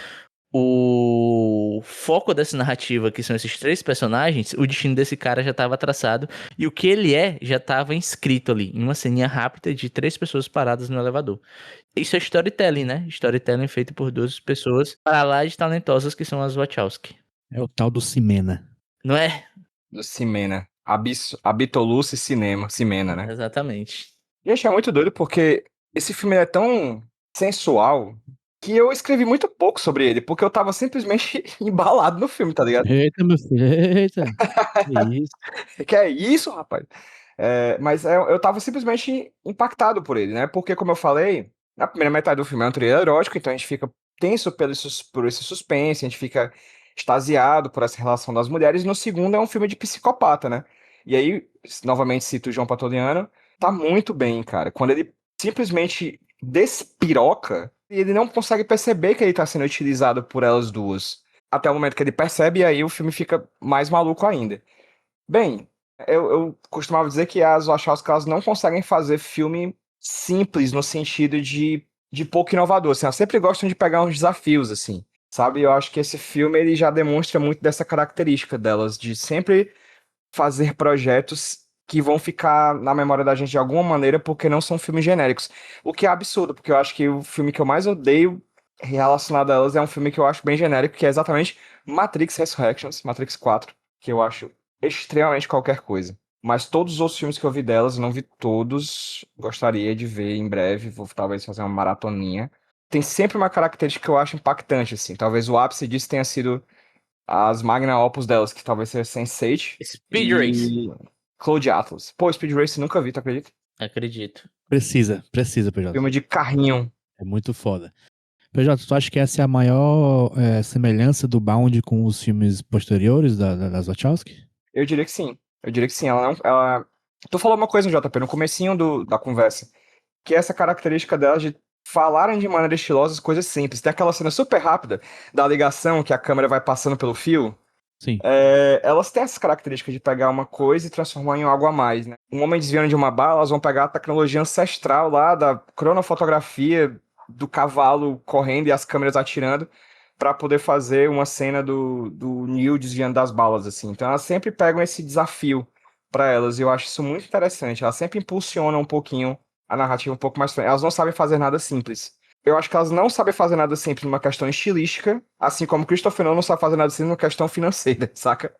o foco dessa narrativa, que são esses 3 personagens, o destino desse cara já estava traçado e o que ele já estava inscrito ali, em uma ceninha rápida de 3 pessoas paradas no elevador. Isso é storytelling, né? Storytelling feito por 2 pessoas para lá de talentosas que são as Wachowski. É o tal do Cimena. Não é? Do Cimena. Habitoluce Cimena, né? Exatamente. Gente, é muito doido porque esse filme é tão sensual que eu escrevi muito pouco sobre ele, porque eu tava simplesmente embalado no filme, tá ligado? Eita, meu filho, eita. Que isso? Que é isso, rapaz? Mas eu tava simplesmente impactado por ele, né? Porque, como eu falei, na primeira metade do filme é um thriller erótico, então a gente fica tenso por esse suspense, a gente fica extasiado por essa relação das mulheres, e no segundo é um filme de psicopata, né? E aí, novamente cito o João Pantoliano, tá muito bem, cara. Quando ele simplesmente despiroca, ele não consegue perceber que ele tá sendo utilizado por elas duas. Até o momento que ele percebe, e aí o filme fica mais maluco ainda. Bem, eu costumava dizer que as Wachowski elas não conseguem fazer filme simples no sentido de pouco inovador, assim, elas sempre gostam de pegar uns desafios, assim, sabe? Eu acho que esse filme ele já demonstra muito dessa característica delas, de sempre fazer projetos que vão ficar na memória da gente de alguma maneira, porque não são filmes genéricos. O que é absurdo, porque eu acho que o filme que eu mais odeio relacionado a elas é um filme que eu acho bem genérico, que é exatamente Matrix Resurrections, Matrix 4, que eu acho extremamente qualquer coisa. Mas todos os outros filmes que eu vi delas, eu não vi todos, gostaria de ver em breve, vou talvez fazer uma maratoninha. Tem sempre uma característica que eu acho impactante, assim. Talvez o ápice disso tenha sido as magna opus delas, que talvez seja Sense8 Speed Race. e Cloud Atlas. Pô, Speed Race nunca vi, tu acredita? Acredito. Precisa, PJ. Filme de carrinho. É muito foda. PJ, tu acha que essa é a maior semelhança do Bound com os filmes posteriores das Wachowski? Eu diria que sim. Eu diria que sim. Ela não. Ela... Tu falou uma coisa, JP, no comecinho da conversa, que é essa característica dela de falarem de maneira estilosa as coisas simples. Tem aquela cena super rápida da ligação que a câmera vai passando pelo fio. Sim. Elas têm essa característica de pegar uma coisa e transformar em algo a mais, né? Um homem desviando de uma bala, elas vão pegar a tecnologia ancestral lá da cronofotografia do cavalo correndo e as câmeras atirando para poder fazer uma cena do Neo desviando das balas, assim. Então elas sempre pegam esse desafio para elas e eu acho isso muito interessante. Elas sempre impulsionam um pouquinho a narrativa um pouco mais frente. Elas não sabem fazer nada simples. Eu acho que elas não sabem fazer nada simples numa questão estilística, assim como Christopher Nolan não sabe fazer nada simples numa questão financeira, saca?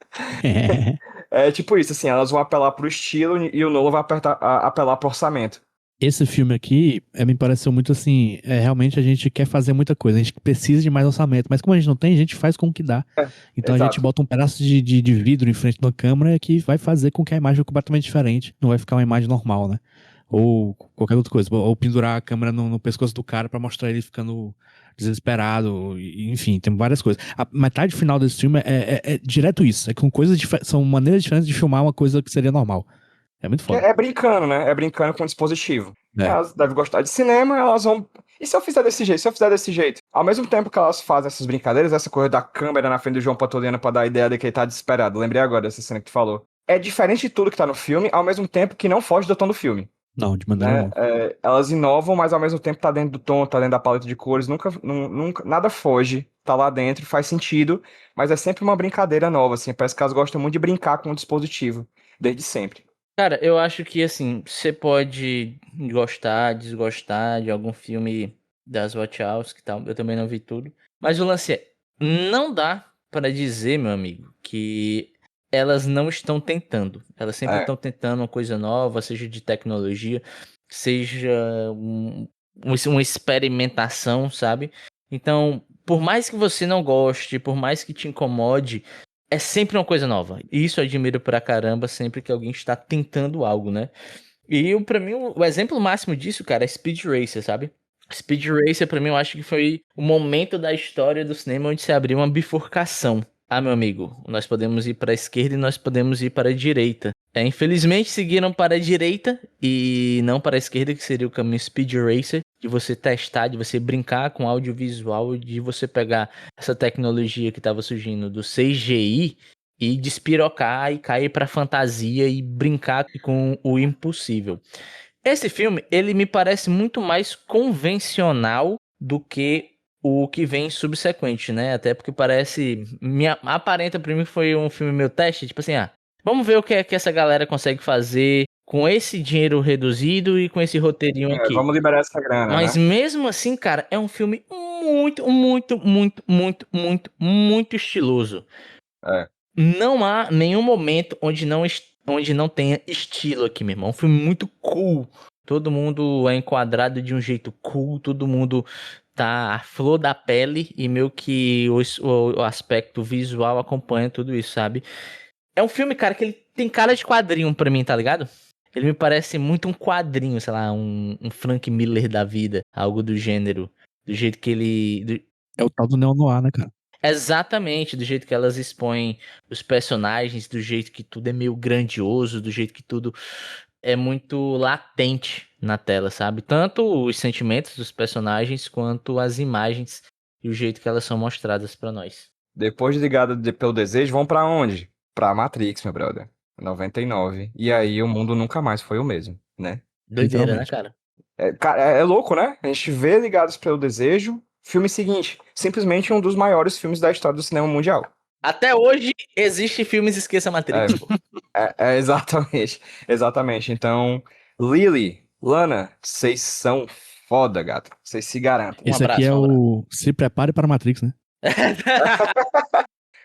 É tipo isso, assim, elas vão apelar pro estilo e o Nolan vai apelar pro orçamento. Esse filme aqui me pareceu muito assim, realmente a gente quer fazer muita coisa, a gente precisa de mais orçamento, mas como a gente não tem, a gente faz com o que dá. Então exato. A gente bota um pedaço de vidro em frente da câmera que vai fazer com que a imagem fique completamente diferente, não vai ficar uma imagem normal, né? Ou qualquer outra coisa, ou pendurar a câmera no pescoço do cara pra mostrar ele ficando desesperado, enfim, tem várias coisas. A metade final desse filme é direto isso, é com coisas são maneiras diferentes de filmar uma coisa que seria normal. É muito foda. É brincando, né? É brincando com o dispositivo. É. Elas devem gostar de cinema, elas vão. E se eu fizer desse jeito? Se eu fizer desse jeito? Ao mesmo tempo que elas fazem essas brincadeiras, essa coisa da câmera na frente do João Pantoliano pra dar a ideia de que ele tá desesperado. Lembrei agora dessa cena que tu falou. É diferente de tudo que tá no filme, ao mesmo tempo que não foge do tom do filme. Não, de maneira nenhuma. Elas inovam, mas ao mesmo tempo tá dentro do tom, tá dentro da paleta de cores, nunca, nada foge, tá lá dentro, faz sentido, mas é sempre uma brincadeira nova, assim, parece que elas gostam muito de brincar com o dispositivo, desde sempre. Cara, eu acho que, assim, você pode gostar, desgostar de algum filme das Wachowski e tal, eu também não vi tudo, mas o lance é, não dá pra dizer, meu amigo, que elas não estão tentando. Elas sempre estão tentando uma coisa nova, seja de tecnologia, seja uma experimentação, sabe? Então, por mais que você não goste, por mais que te incomode, é sempre uma coisa nova. E isso eu admiro pra caramba sempre que alguém está tentando algo, né? E pra mim, o exemplo máximo disso, cara, é Speed Racer, sabe? Speed Racer, pra mim, eu acho que foi o momento da história do cinema onde se abriu uma bifurcação. Ah, meu amigo, nós podemos ir para a esquerda e nós podemos ir para a direita. Infelizmente seguiram para a direita e não para a esquerda, que seria o caminho Speed Racer, de você testar, de você brincar com audiovisual, de você pegar essa tecnologia que estava surgindo do CGI e despirocar e cair para fantasia e brincar com o impossível. Esse filme, ele me parece muito mais convencional do que o que vem subsequente, né? Até porque parece... aparenta pra mim que foi um filme meio teste, tipo assim, vamos ver o que é que essa galera consegue fazer com esse dinheiro reduzido e com esse roteirinho aqui. Vamos liberar essa grana, mas né? mesmo assim, cara, é um filme muito, muito, muito, muito, muito, muito estiloso. Não há nenhum momento onde não tenha estilo aqui, meu irmão. É um filme muito cool. Todo mundo é enquadrado de um jeito cool, todo mundo tá a flor da pele e meio que o aspecto visual acompanha tudo isso, sabe? É um filme, cara, que ele tem cara de quadrinho pra mim, tá ligado? Ele me parece muito um quadrinho, sei lá, um Frank Miller da vida, algo do gênero. Do jeito que ele... É o tal do neo-noir, né, cara? Exatamente, do jeito que elas expõem os personagens, do jeito que tudo é meio grandioso, do jeito que tudo é muito latente na tela, sabe? Tanto os sentimentos dos personagens quanto as imagens e o jeito que elas são mostradas pra nós. Depois de Ligado pelo Desejo, vão pra onde? Pra Matrix, meu brother. 99. E aí o mundo nunca mais foi o mesmo, né? Doideira, né, Literalmente. cara? Cara, é louco, né? A gente vê Ligados pelo Desejo, filme seguinte, simplesmente um dos maiores filmes da história do cinema mundial. Até hoje existe filmes Esqueça Matrix, É. pô. Exatamente, exatamente. Então, Lily, Lana, vocês são foda, gato. Vocês se garantem. Esse aqui é Um abraço. o Se Prepare para Matrix, né?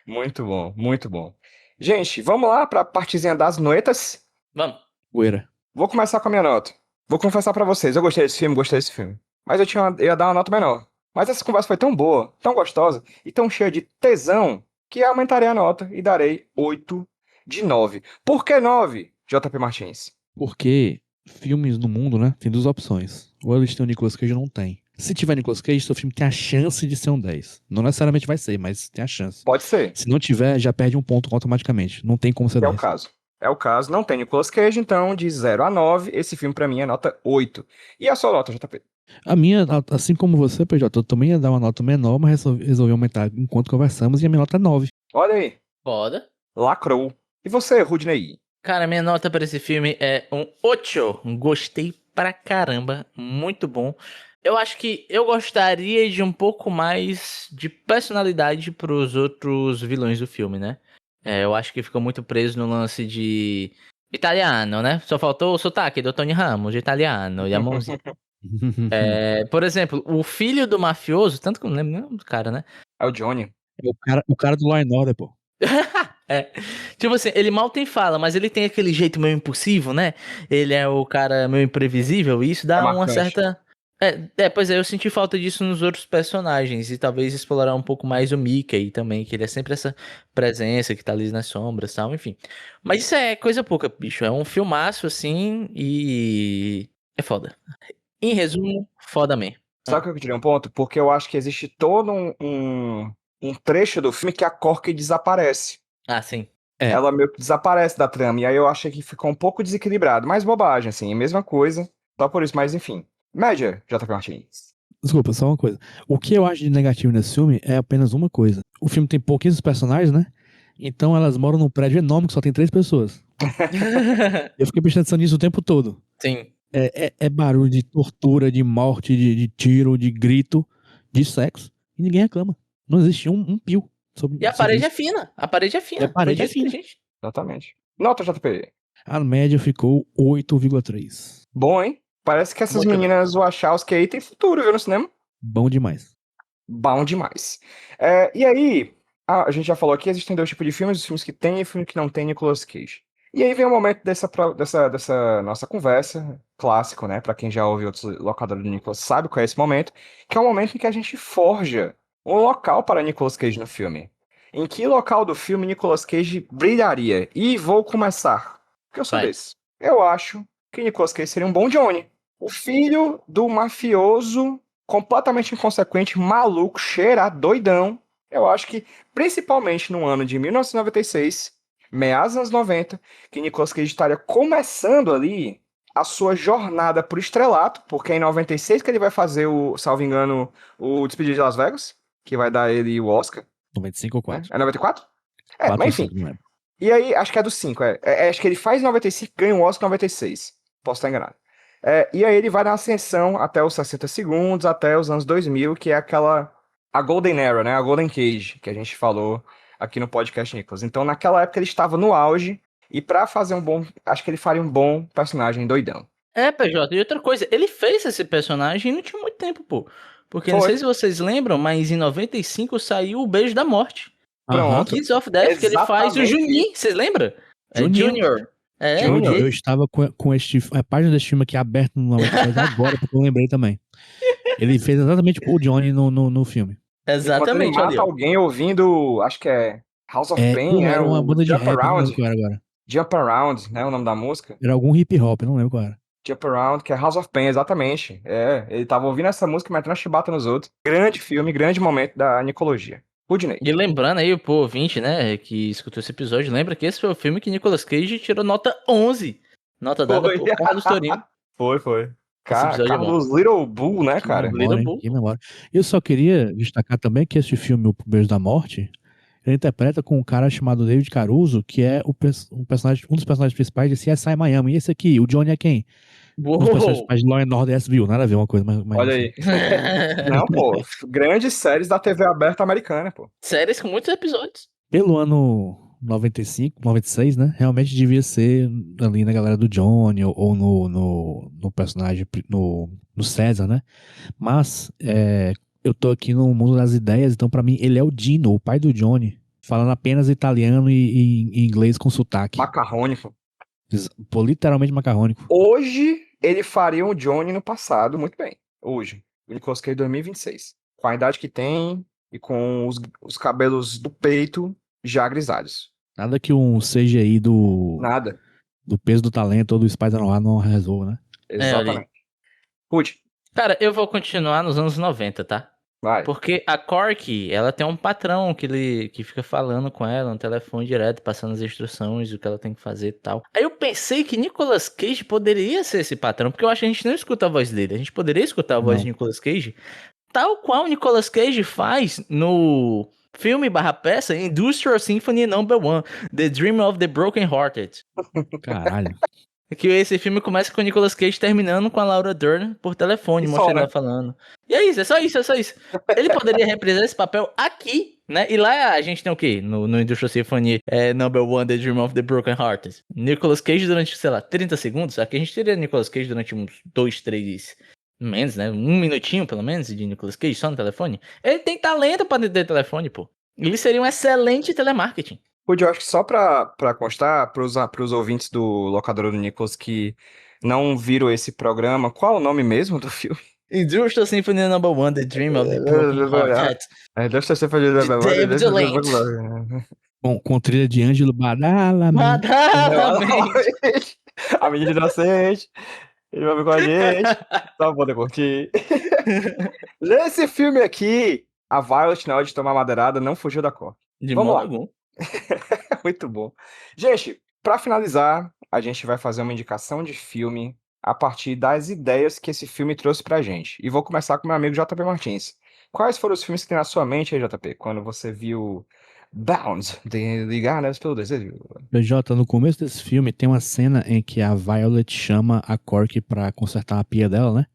Muito bom, muito bom. Gente, vamos lá pra partezinha das noetas. Vamos. Poeira. Vou começar com a minha nota. Vou confessar pra vocês, eu gostei desse filme, gostei desse filme. Mas eu ia dar uma nota menor. Mas essa conversa foi tão boa, tão gostosa e tão cheia de tesão que eu aumentarei a nota e darei 8 de 9. Por que 9, JP Martins? Porque filmes no mundo, né, tem duas opções. Ou eles têm o Nicolas Cage ou não tem. Se tiver Nicolas Cage, seu filme tem a chance de ser um 10. Não necessariamente vai ser, mas tem a chance. Pode ser, Se não tiver, já perde um ponto automaticamente. Não tem como ser é o 10. caso. É o caso, não tem Nicolas Cage, então de 0 a 9, esse filme pra mim é nota 8. E a sua nota, JP? A minha, assim como você, PJ, eu também ia dar uma nota menor, mas resolvi aumentar enquanto conversamos e a minha nota é 9. Olha aí, Foda. lacrou. E você, Rudney? Cara, minha nota pra esse filme é um 8. Gostei pra caramba. Muito bom. Eu acho que eu gostaria de um pouco mais de personalidade pros outros vilões do filme, né? Eu acho que ficou muito preso no lance de italiano, né? Só faltou o sotaque do Tony Ramos, de italiano, e a mãozinha. Por exemplo, o filho do mafioso, tanto que eu não lembro nem do cara, né? É o Johnny. O cara do Law and Order, pô. Tipo assim, ele mal tem fala, mas ele tem aquele jeito meio impulsivo, né? Ele é o cara meio imprevisível, e isso dá uma marcante. certa. Pois é, eu senti falta disso nos outros personagens, e talvez explorar um pouco mais o Mickey também, que ele é sempre essa presença que tá ali nas sombras e tal, enfim. Mas isso é coisa pouca, bicho. É um filmaço, assim, e. É foda. Em resumo, foda mesmo. Sabe que eu tirei um ponto? Porque eu acho que existe todo um trecho do filme que a Corky desaparece. Ah, sim. É. Ela meio que desaparece da trama. E aí eu achei que ficou um pouco desequilibrado. Mais bobagem, assim. Mesma coisa. Só por isso, mas enfim. Média, JP Martins. Desculpa, só uma coisa. O que eu acho de negativo nesse filme é apenas uma coisa. O filme tem pouquíssimos personagens, né? Então elas moram num prédio enorme que só tem 3 pessoas. Eu fiquei prestando atenção nisso o tempo todo. Sim. É barulho de tortura, de morte, de tiro, de grito, de sexo. E ninguém reclama. Não existe um pio sobre E a sobre parede é isso. fina. A parede é fina. E a parede Foi é dito pra fina. gente. Exatamente. Nota, JP. A média ficou 8,3. Bom, hein? Parece que essas Muito bem. meninas Wachowski aí tem futuro, viu, no cinema. Bom demais. Bom demais. E aí, a gente já falou aqui, existem 2 tipos de filmes, os filmes que tem e os filmes que não tem Nicolas Cage. E aí vem o momento dessa nossa conversa, clássico, né? Pra quem já ouve outros locadores do Nicolas sabe qual é esse momento, que é o momento em que a gente forja um local para Nicolas Cage no filme. Em que local do filme Nicolas Cage brilharia? E vou começar, porque eu sou Vai. desse. Eu acho que Nicolas Cage seria um bom Johnny. O filho do mafioso completamente inconsequente, maluco, cheirado, doidão. Eu acho que, principalmente no ano de 1996, meados dos anos 90, que Nicolas Cage estaria começando ali a sua jornada pro estrelato, porque é em 96 que ele vai fazer salvo engano, o Despedido de Las Vegas, que vai dar ele o Oscar. 95 ou Né? 4? É 94? 4 Mas ou enfim. 5, não lembro. E aí, acho que é do 5. Acho que ele faz em 95 e ganha o Oscar em 96. Posso estar enganado. E aí ele vai na ascensão até os 60 segundos, até os anos 2000, que é a Golden Era, né? A Golden Cage, que a gente falou aqui no podcast Nicolas. Então, naquela época ele estava no auge, e pra fazer acho que ele faria um bom personagem doidão. PJ, e outra coisa, ele fez esse personagem e não tinha muito tempo, pô. Porque não Foi. sei se vocês lembram, mas em 95 saiu o Beijo da Morte. Pronto. Kiss of Death, que ele faz o Exatamente. Juninho, vocês lembram? Junior. Junior. Junior. Eu estava com a página desse filme aqui aberta no website agora, porque eu lembrei também. Ele fez exatamente o Johnny no filme. Exatamente, Enquanto ele ali, mata ó. alguém ouvindo, acho que é House of Pain, Era uma banda de Jump rap, não lembro Around. qual era agora. Jump Around, né? O nome da música. Era algum hip hop, não lembro qual era. Jump Around, que é House of Pain, exatamente. Ele tava ouvindo essa música e metendo a chibata nos outros. Grande filme, grande momento da Nicologia. Rudney. E lembrando aí, pô, ouvinte, né, que escutou esse episódio, lembra que esse foi o filme que Nicolas Cage tirou nota 11. Nota dada Foi. por Carlos Tourinho. Foi. Esse episódio é bom. Carlos Little Bull, né, Que cara? memória, hein? Bull. Que memória. Eu só queria destacar também que esse filme, O Beijo da Morte, ele interpreta com um cara chamado David Caruso, que é um dos personagens principais de CSI Miami. E esse aqui, o Johnny é quem? Um dos personagens principais de Law and Order SVU. Nada a ver uma coisa, mas Olha enfim. aí. Não, pô. Grandes séries da TV aberta americana, pô. Séries com muitos episódios. Pelo ano 95, 96, né? Realmente devia ser ali na galera do Johnny ou no personagem, no César, né? Mas eu tô aqui no mundo das ideias, então pra mim ele é o Dino, o pai do Johnny, falando apenas italiano e inglês com sotaque. Macarrônico. Pô, literalmente macarrônico. Hoje, ele faria o Johnny no passado, muito bem. Hoje. O Nicolas Cage 2026. Com a idade que tem e com os cabelos do peito já grisalhos. Nada que um CGI Nada. do peso do talento ou do Spider-Man não resolva, né? Exatamente. Rude, Cara, eu vou continuar nos anos 90, tá? vai. Porque a Corky, ela tem um patrão que fica falando com ela no telefone direto, passando as instruções, o que ela tem que fazer e tal. Aí eu pensei que Nicolas Cage poderia ser esse patrão, porque eu acho que a gente não escuta a voz dele. A gente poderia escutar a voz Não. de Nicolas Cage, tal qual Nicolas Cage faz no filme / peça Industrial Symphony No. 1, The Dream of the Broken Hearted. Caralho. Que esse filme começa com o Nicolas Cage terminando com a Laura Dern por telefone, E só, mostrando né? ela falando. E é isso, é só isso. Ele poderia reprisar esse papel aqui, né? E lá a gente tem o quê? No Industrial Symphony No. 1, The Dream of the Broken Hearted. Nicolas Cage durante, sei lá, 30 segundos. Aqui a gente teria Nicolas Cage durante uns 2, 3... menos, né? 1 minutinho, pelo menos, de Nicolas Cage só no telefone. Ele tem talento pra atender telefone, pô. Ele seria um excelente telemarketing. Rude, eu acho que só pra constar, pros ouvintes do Locadora do Nicolas que não viram esse programa, qual o nome mesmo do filme? Industrial Symphony No. 1, The Dream of the Broken Hearted. Deve ser fazer De David Lynch. Com trilha de Ângelo Badala. Madamente. A menina inocente. Ele vai vir com a gente. Só pra poder curtir. Nesse filme aqui, a Violet, na hora de tomar madeirada, não fugiu da cor. De Vamos modo lá. algum. Muito bom. Gente, pra finalizar, a gente vai fazer uma indicação de filme a partir das ideias que esse filme trouxe pra gente. E vou começar com meu amigo JP Martins. Quais foram os filmes que tem na sua mente aí, JP, quando você viu Bound, Ligadas pelo Desejo? PJ, no começo desse filme tem uma cena em que a Violet chama a Corky pra consertar a pia dela, né?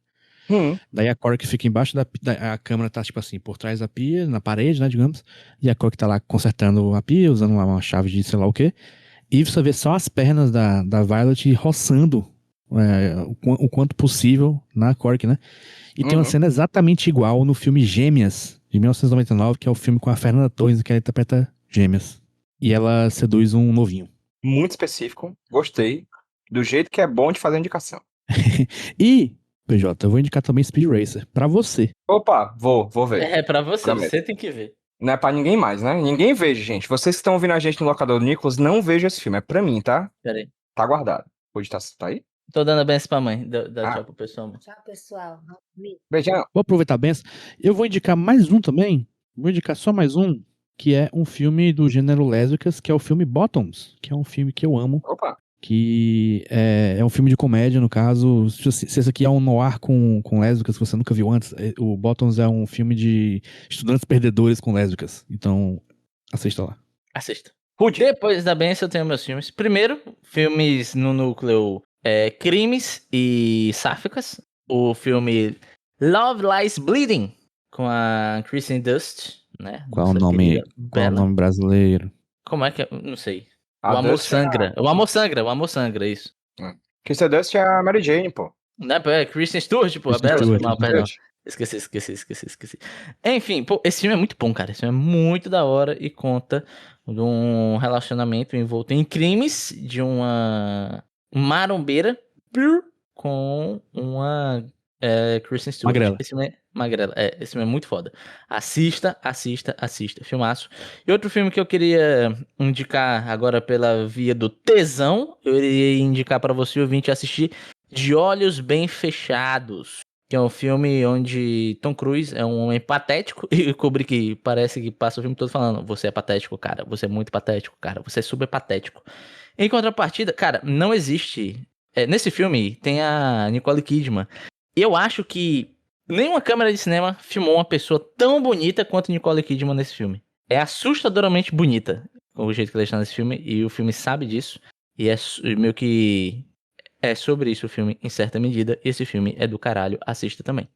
Daí a Corky fica embaixo a câmera tá tipo assim, por trás da pia, na parede, né, digamos. E a Corky tá lá consertando a pia, usando uma chave de sei lá o quê. E você vê só as pernas da Violet roçando o quanto possível na Corky, né? E tem uma cena exatamente igual no filme Gêmeas, de 1999, que é o filme com a Fernanda Torres, que ela interpreta Gêmeas. E ela seduz um novinho. Muito específico, gostei. Do jeito que é bom de fazer indicação. E, PJ, eu vou indicar também Speed Racer, pra você. Opa, vou ver. É pra você, Prometo. você tem que ver. Não é pra ninguém mais, né? Ninguém veja, gente. Vocês que estão ouvindo a gente no Locador do Nicolas, não vejam esse filme. É pra mim, tá? Pera aí. Tá guardado. Hoje tá aí? Tô dando a benção pra mãe. Dá tchau pro pessoal, mãe. Tchau, pessoal. Beijão. Vou aproveitar a benção. Eu vou indicar mais um também. Vou indicar só mais um, que é um filme do gênero lésbicas, que é o filme Bottoms, que é um filme que eu amo. Opa. Que é um filme de comédia, no caso. Se esse aqui é um noir com lésbicas que você nunca viu antes, o Bottoms é um filme de estudantes perdedores com lésbicas. Então, assista lá. Assista. Rude. Depois da benção eu tenho meus filmes. Primeiro, filmes no núcleo crimes e sáficas. O filme Love Lies Bleeding, com a Kristen Dunst, né? Qual o Nossa nome querida Bella. brasileiro? Como é que é? Não sei. A O Amor Dust é a- Sangra. O Amor Sangra, isso. Kristen Dust é a Mary Jane, pô. Não é Kristen Stewart, pô, a Kristen Bella. Stewart, Foi mal, Kristen perdão. Esqueci. Enfim, pô, esse filme é muito bom, cara. Esse filme é muito da hora e conta de um relacionamento envolto em crimes de uma marombeira com uma Kristen Stewart. Magrela. Esse filme Magrela. Esse filme é muito foda. Assista. Filmaço. E outro filme que eu queria indicar agora pela via do tesão, eu iria indicar pra você, ouvinte, assistir De Olhos Bem Fechados. que é um filme onde Tom Cruise é um homem patético e Kubrick parece que passa o filme todo falando: você é patético, cara, você é muito patético, cara, você é super patético. Em contrapartida, cara, não existe... nesse filme tem a Nicole Kidman. Eu acho que nenhuma câmera de cinema filmou uma pessoa tão bonita quanto Nicole Kidman nesse filme. É assustadoramente bonita o jeito que ela está nesse filme, e o filme sabe disso, e é meio que... É sobre isso o filme, em certa medida. Esse filme é do caralho, assista também.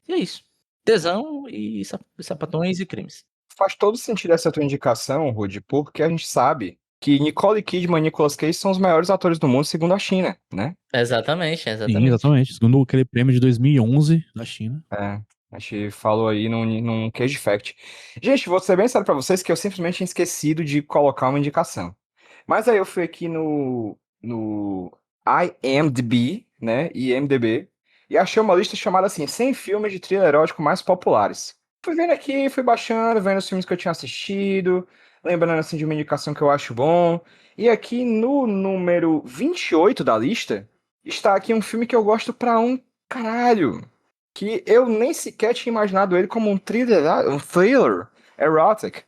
E é isso. Tesão e sapatões e crimes. Faz todo sentido essa tua indicação, Rudy, porque a gente sabe que Nicole Kidman e Nicolas Cage são os maiores atores do mundo, segundo a China, né? Exatamente. Sim, exatamente. Segundo aquele prêmio de 2011 da China. A gente falou aí num Cage Fact. Gente, vou ser bem sério pra vocês que eu simplesmente tinha esquecido de colocar uma indicação. Mas aí eu fui aqui no IMDb, né, IMDb, e achei uma lista chamada assim, 100 filmes de thriller erótico mais populares. Fui vendo aqui, fui baixando, vendo os filmes que eu tinha assistido, lembrando assim de uma indicação que eu acho bom. E aqui no número 28 da lista, está aqui um filme que eu gosto pra um caralho, que eu nem sequer tinha imaginado ele como um thriller erotic,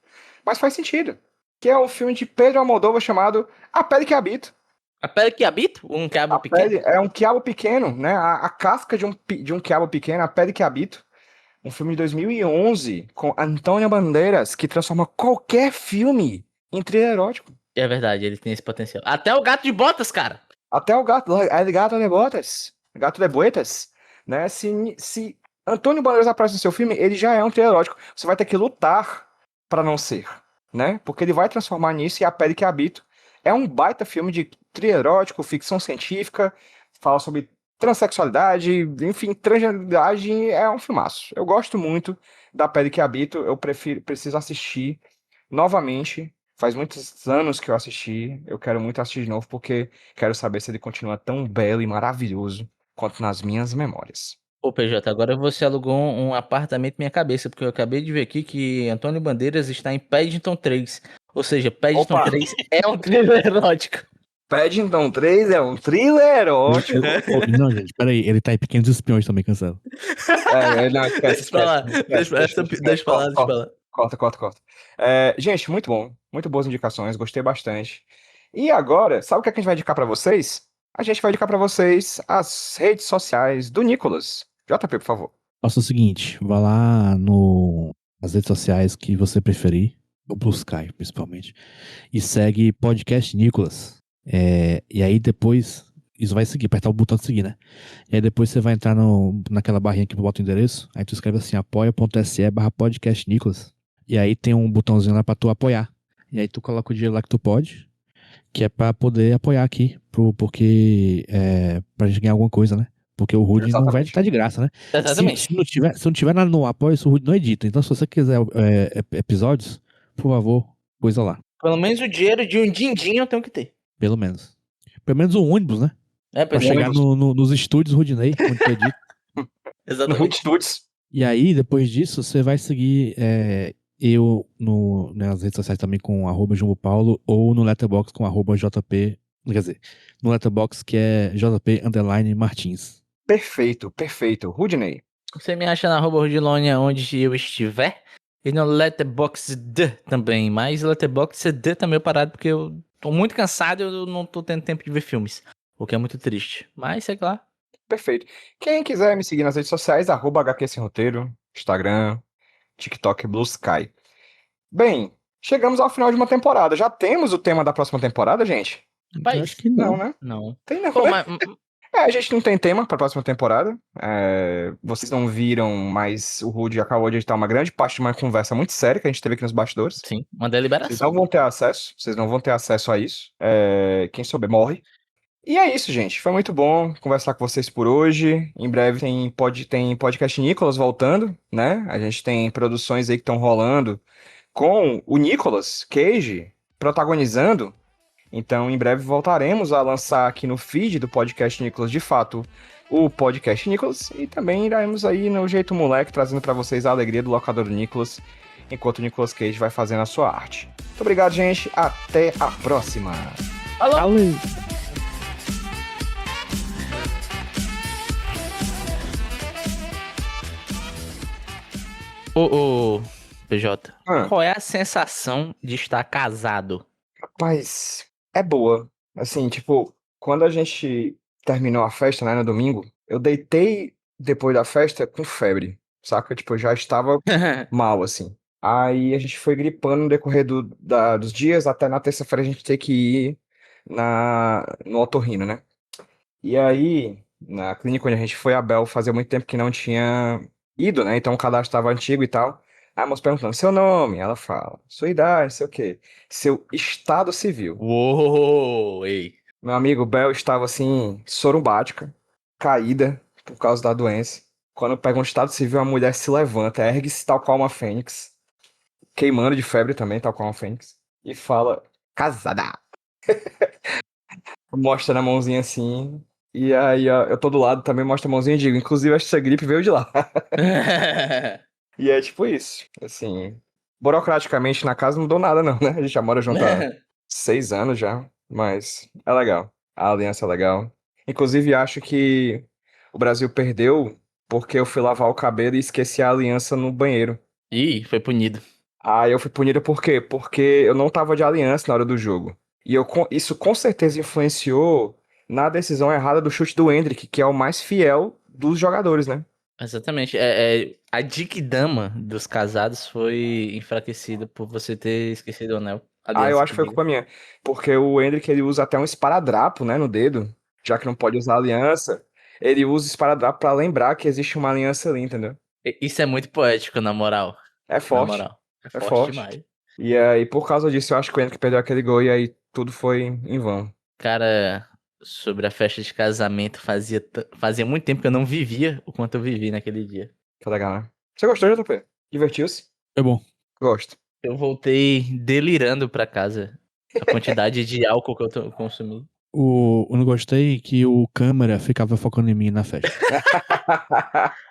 mas faz sentido. Que é um filme de Pedro Almodóvar chamado A Pele que Habito. A pele que habita? Um quiabo A pequeno? pele é um quiabo pequeno, né? A casca de um quiabo pequeno, A Pele que Habito. Um filme de 2011 com Antônio Bandeiras, que transforma qualquer filme em thriller erótico. É verdade, ele tem esse potencial. Até o Gato de Botas, cara. Até o gato de botas, gato de boetas, né? Se Antônio Bandeiras aparece no seu filme, ele já é um thriller erótico. Você vai ter que lutar pra não ser, né? Porque ele vai transformar nisso e A Pele que Habito é um baita filme de thriller erótico, ficção científica, fala sobre transexualidade, enfim, transgeneridade, é um filmaço. Eu gosto muito da Pele que Habito, eu preciso assistir novamente. Faz muitos anos que eu assisti, eu quero muito assistir de novo, porque quero saber se ele continua tão belo e maravilhoso quanto nas minhas memórias. Ô, PJ, agora você alugou um apartamento na minha cabeça, porque eu acabei de ver aqui que Antônio Bandeiras está em Paddington 3. Ou seja, Paddington Opa! 3 é um thriller erótico. Paddington 3 é um thriller erótico. Não, gente, peraí. Ele tá em Pequenos Espiões também, cancela. Não, esquece. Deixa pra lá. Corta. Gente, muito bom. Muito boas indicações, gostei bastante. E agora, sabe o que a gente vai indicar pra vocês? A gente vai indicar pra vocês as redes sociais do Nicolas. JP, por favor. Faça o seguinte, vá lá nas redes sociais que você preferir, o Blue Sky, principalmente, e segue Podcast Nicolas. E aí depois, isso vai seguir, apertar o botão de seguir, né? E aí depois você vai entrar naquela barrinha que bota o endereço, aí tu escreve assim, apoia.se/Podcast Nicolas. E aí tem um botãozinho lá pra tu apoiar. E aí tu coloca o dinheiro lá que tu pode, que é pra poder apoiar aqui, porque pra gente ganhar alguma coisa, né? Porque o Rudy não vai editar de graça, né? Exatamente. Se não tiver nada no apoio, o Rudy não edita. Então se você quiser episódios, por favor, coisa lá. Pelo menos o dinheiro de um din-din eu tenho que ter. Pelo menos. Pelo menos um ônibus, né? Pra chegar nos estúdios Rudinei, onde tu edita. Exatamente. No Rude Studios. E aí, depois disso, você vai seguir eu nas redes sociais também com @JumboPaulo ou no Letterboxd com @JP. Quer dizer, no Letterboxd que é JP_Martins. Perfeito. Rudinei. Você me acha na @Rudilonia onde eu estiver. E no Letterboxd também. Mas Letterboxd tá meio parado porque eu tô muito cansado e eu não tô tendo tempo de ver filmes. O que é muito triste. Mas, sei lá. Perfeito. Quem quiser me seguir nas redes sociais, @HQ Sem Roteiro, Instagram, TikTok, Blue Sky. Bem, chegamos ao final de uma temporada. Já temos o tema da próxima temporada, gente? Rapaz, Eu acho que não. Não, né? Não. Tem não, Pô, né? mas, A gente não tem tema para a próxima temporada. Vocês não viram, mas o Rudy acabou de editar uma grande parte de uma conversa muito séria que a gente teve aqui nos bastidores. sim, uma Vocês deliberação. não vão ter acesso a isso. Quem souber morre. E é isso, gente. Foi muito bom conversar com vocês por hoje. Em breve tem podcast Nicolas voltando, né? A gente tem produções aí que estão rolando com o Nicolas Cage protagonizando. Então, em breve voltaremos a lançar aqui no feed do podcast Nicolas, de fato, o podcast Nicolas. E também iremos aí no Jeito Moleque, trazendo para vocês a alegria do locador do Nicolas, enquanto o Nicolas Cage vai fazendo a sua arte. Muito obrigado, gente. Até a próxima. Valeu! Ô, PJ, Ah, qual é a sensação de estar casado? rapaz, é boa. Assim, tipo, quando a gente terminou a festa, né, no domingo, eu deitei depois da festa com febre, saca? Tipo, eu já estava mal, assim. Aí a gente foi gripando no decorrer dos dias, até na terça-feira a gente ter que ir no otorrino, né? E aí, na clínica onde a gente foi, a Bel fazia muito tempo que não tinha ido, né? Então o cadastro estava antigo e tal. Aí a moça perguntando, seu nome? Ela fala, sua idade, sei o quê. Seu estado civil. Uou, ei. Meu amigo Bel estava assim, sorumbática, caída por causa da doença. Quando pega um estado civil, a mulher se levanta, ergue-se tal qual uma fênix, queimando de febre também, tal qual uma fênix, e fala, casada. Mostra na mãozinha assim. E aí, ó, eu tô do lado também, mostra a mãozinha e digo, inclusive essa gripe veio de lá. E é tipo isso. Assim, burocraticamente na casa não dou nada, não, né? A gente já mora junto há 6 anos já, mas é legal. A aliança é legal. Inclusive, acho que o Brasil perdeu porque eu fui lavar o cabelo e esqueci a aliança no banheiro. Ih, foi punido. Aí eu fui punido por quê? Porque eu não tava de aliança na hora do jogo. E isso com certeza influenciou na decisão errada do chute do Endrick, que é o mais fiel dos jogadores, né? Exatamente. A Dama dos casados foi enfraquecida por você ter esquecido o anel. Ah, eu Aliança acho que que foi diga. culpa minha. Porque o Endrick, ele usa até um esparadrapo, né, no dedo. Já que não pode usar aliança, ele usa o esparadrapo pra lembrar que existe uma aliança ali, entendeu? Isso é muito poético, na moral. É Na forte, moral. É é forte forte. demais. E aí, por causa disso, eu acho que o Endrick perdeu aquele gol e aí tudo foi em vão. Cara, sobre a festa de casamento, fazia muito tempo que eu não vivia o quanto eu vivi naquele dia. Que legal, né? Você gostou, JP? Divertiu-se? É bom. Gosto. Eu voltei delirando pra casa. A quantidade de álcool que eu consumi. Eu não gostei que o câmera ficava focando em mim na festa.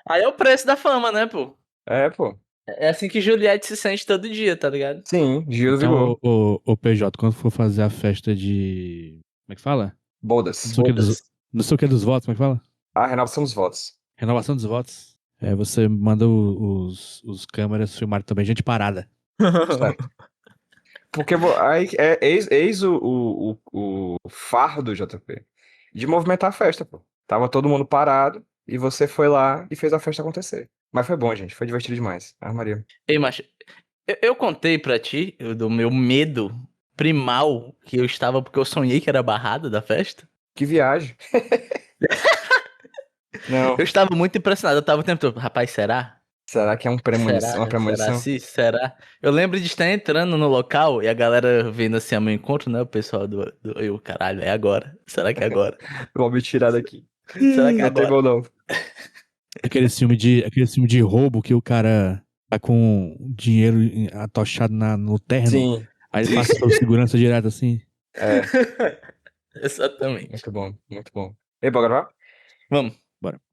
Aí é o preço da fama, né, pô? É, pô. É assim que Juliette se sente todo dia, tá ligado? Sim, Giro do Então, Vigor. o PJ, quando for fazer a festa de. Como é que fala? Não Bodas. sei o que dos, Bodas. não sei o que dos votos, como é que fala? A renovação dos votos. Renovação dos votos. É, você manda os câmeras filmar também, gente parada. Certo. Porque aí eis o fardo, JP, de movimentar a festa, pô. Tava todo mundo parado e você foi lá e fez a festa acontecer. Mas foi bom, gente. Foi divertido demais. Ah, Maria. Ei, macho, eu contei pra ti do meu medo primal que eu estava porque eu sonhei que era barrada da festa. Que viagem. Não. Eu estava muito impressionado, eu tava o tempo todo, rapaz, será? Será que é uma Será premonição? sim? Será? Eu lembro de estar entrando no local e a galera vendo assim a meu encontro, né? O pessoal eu, caralho, é agora. Será que é agora? Vou me tirar daqui. Será que é Não tem agora? bom, não. Aquele filme de roubo que o cara tá com dinheiro atochado no terno, Sim, aí ele passa pelo segurança direto assim. é. Exatamente. Muito bom, muito bom. Ei, bora gravar? Vamos. Bora.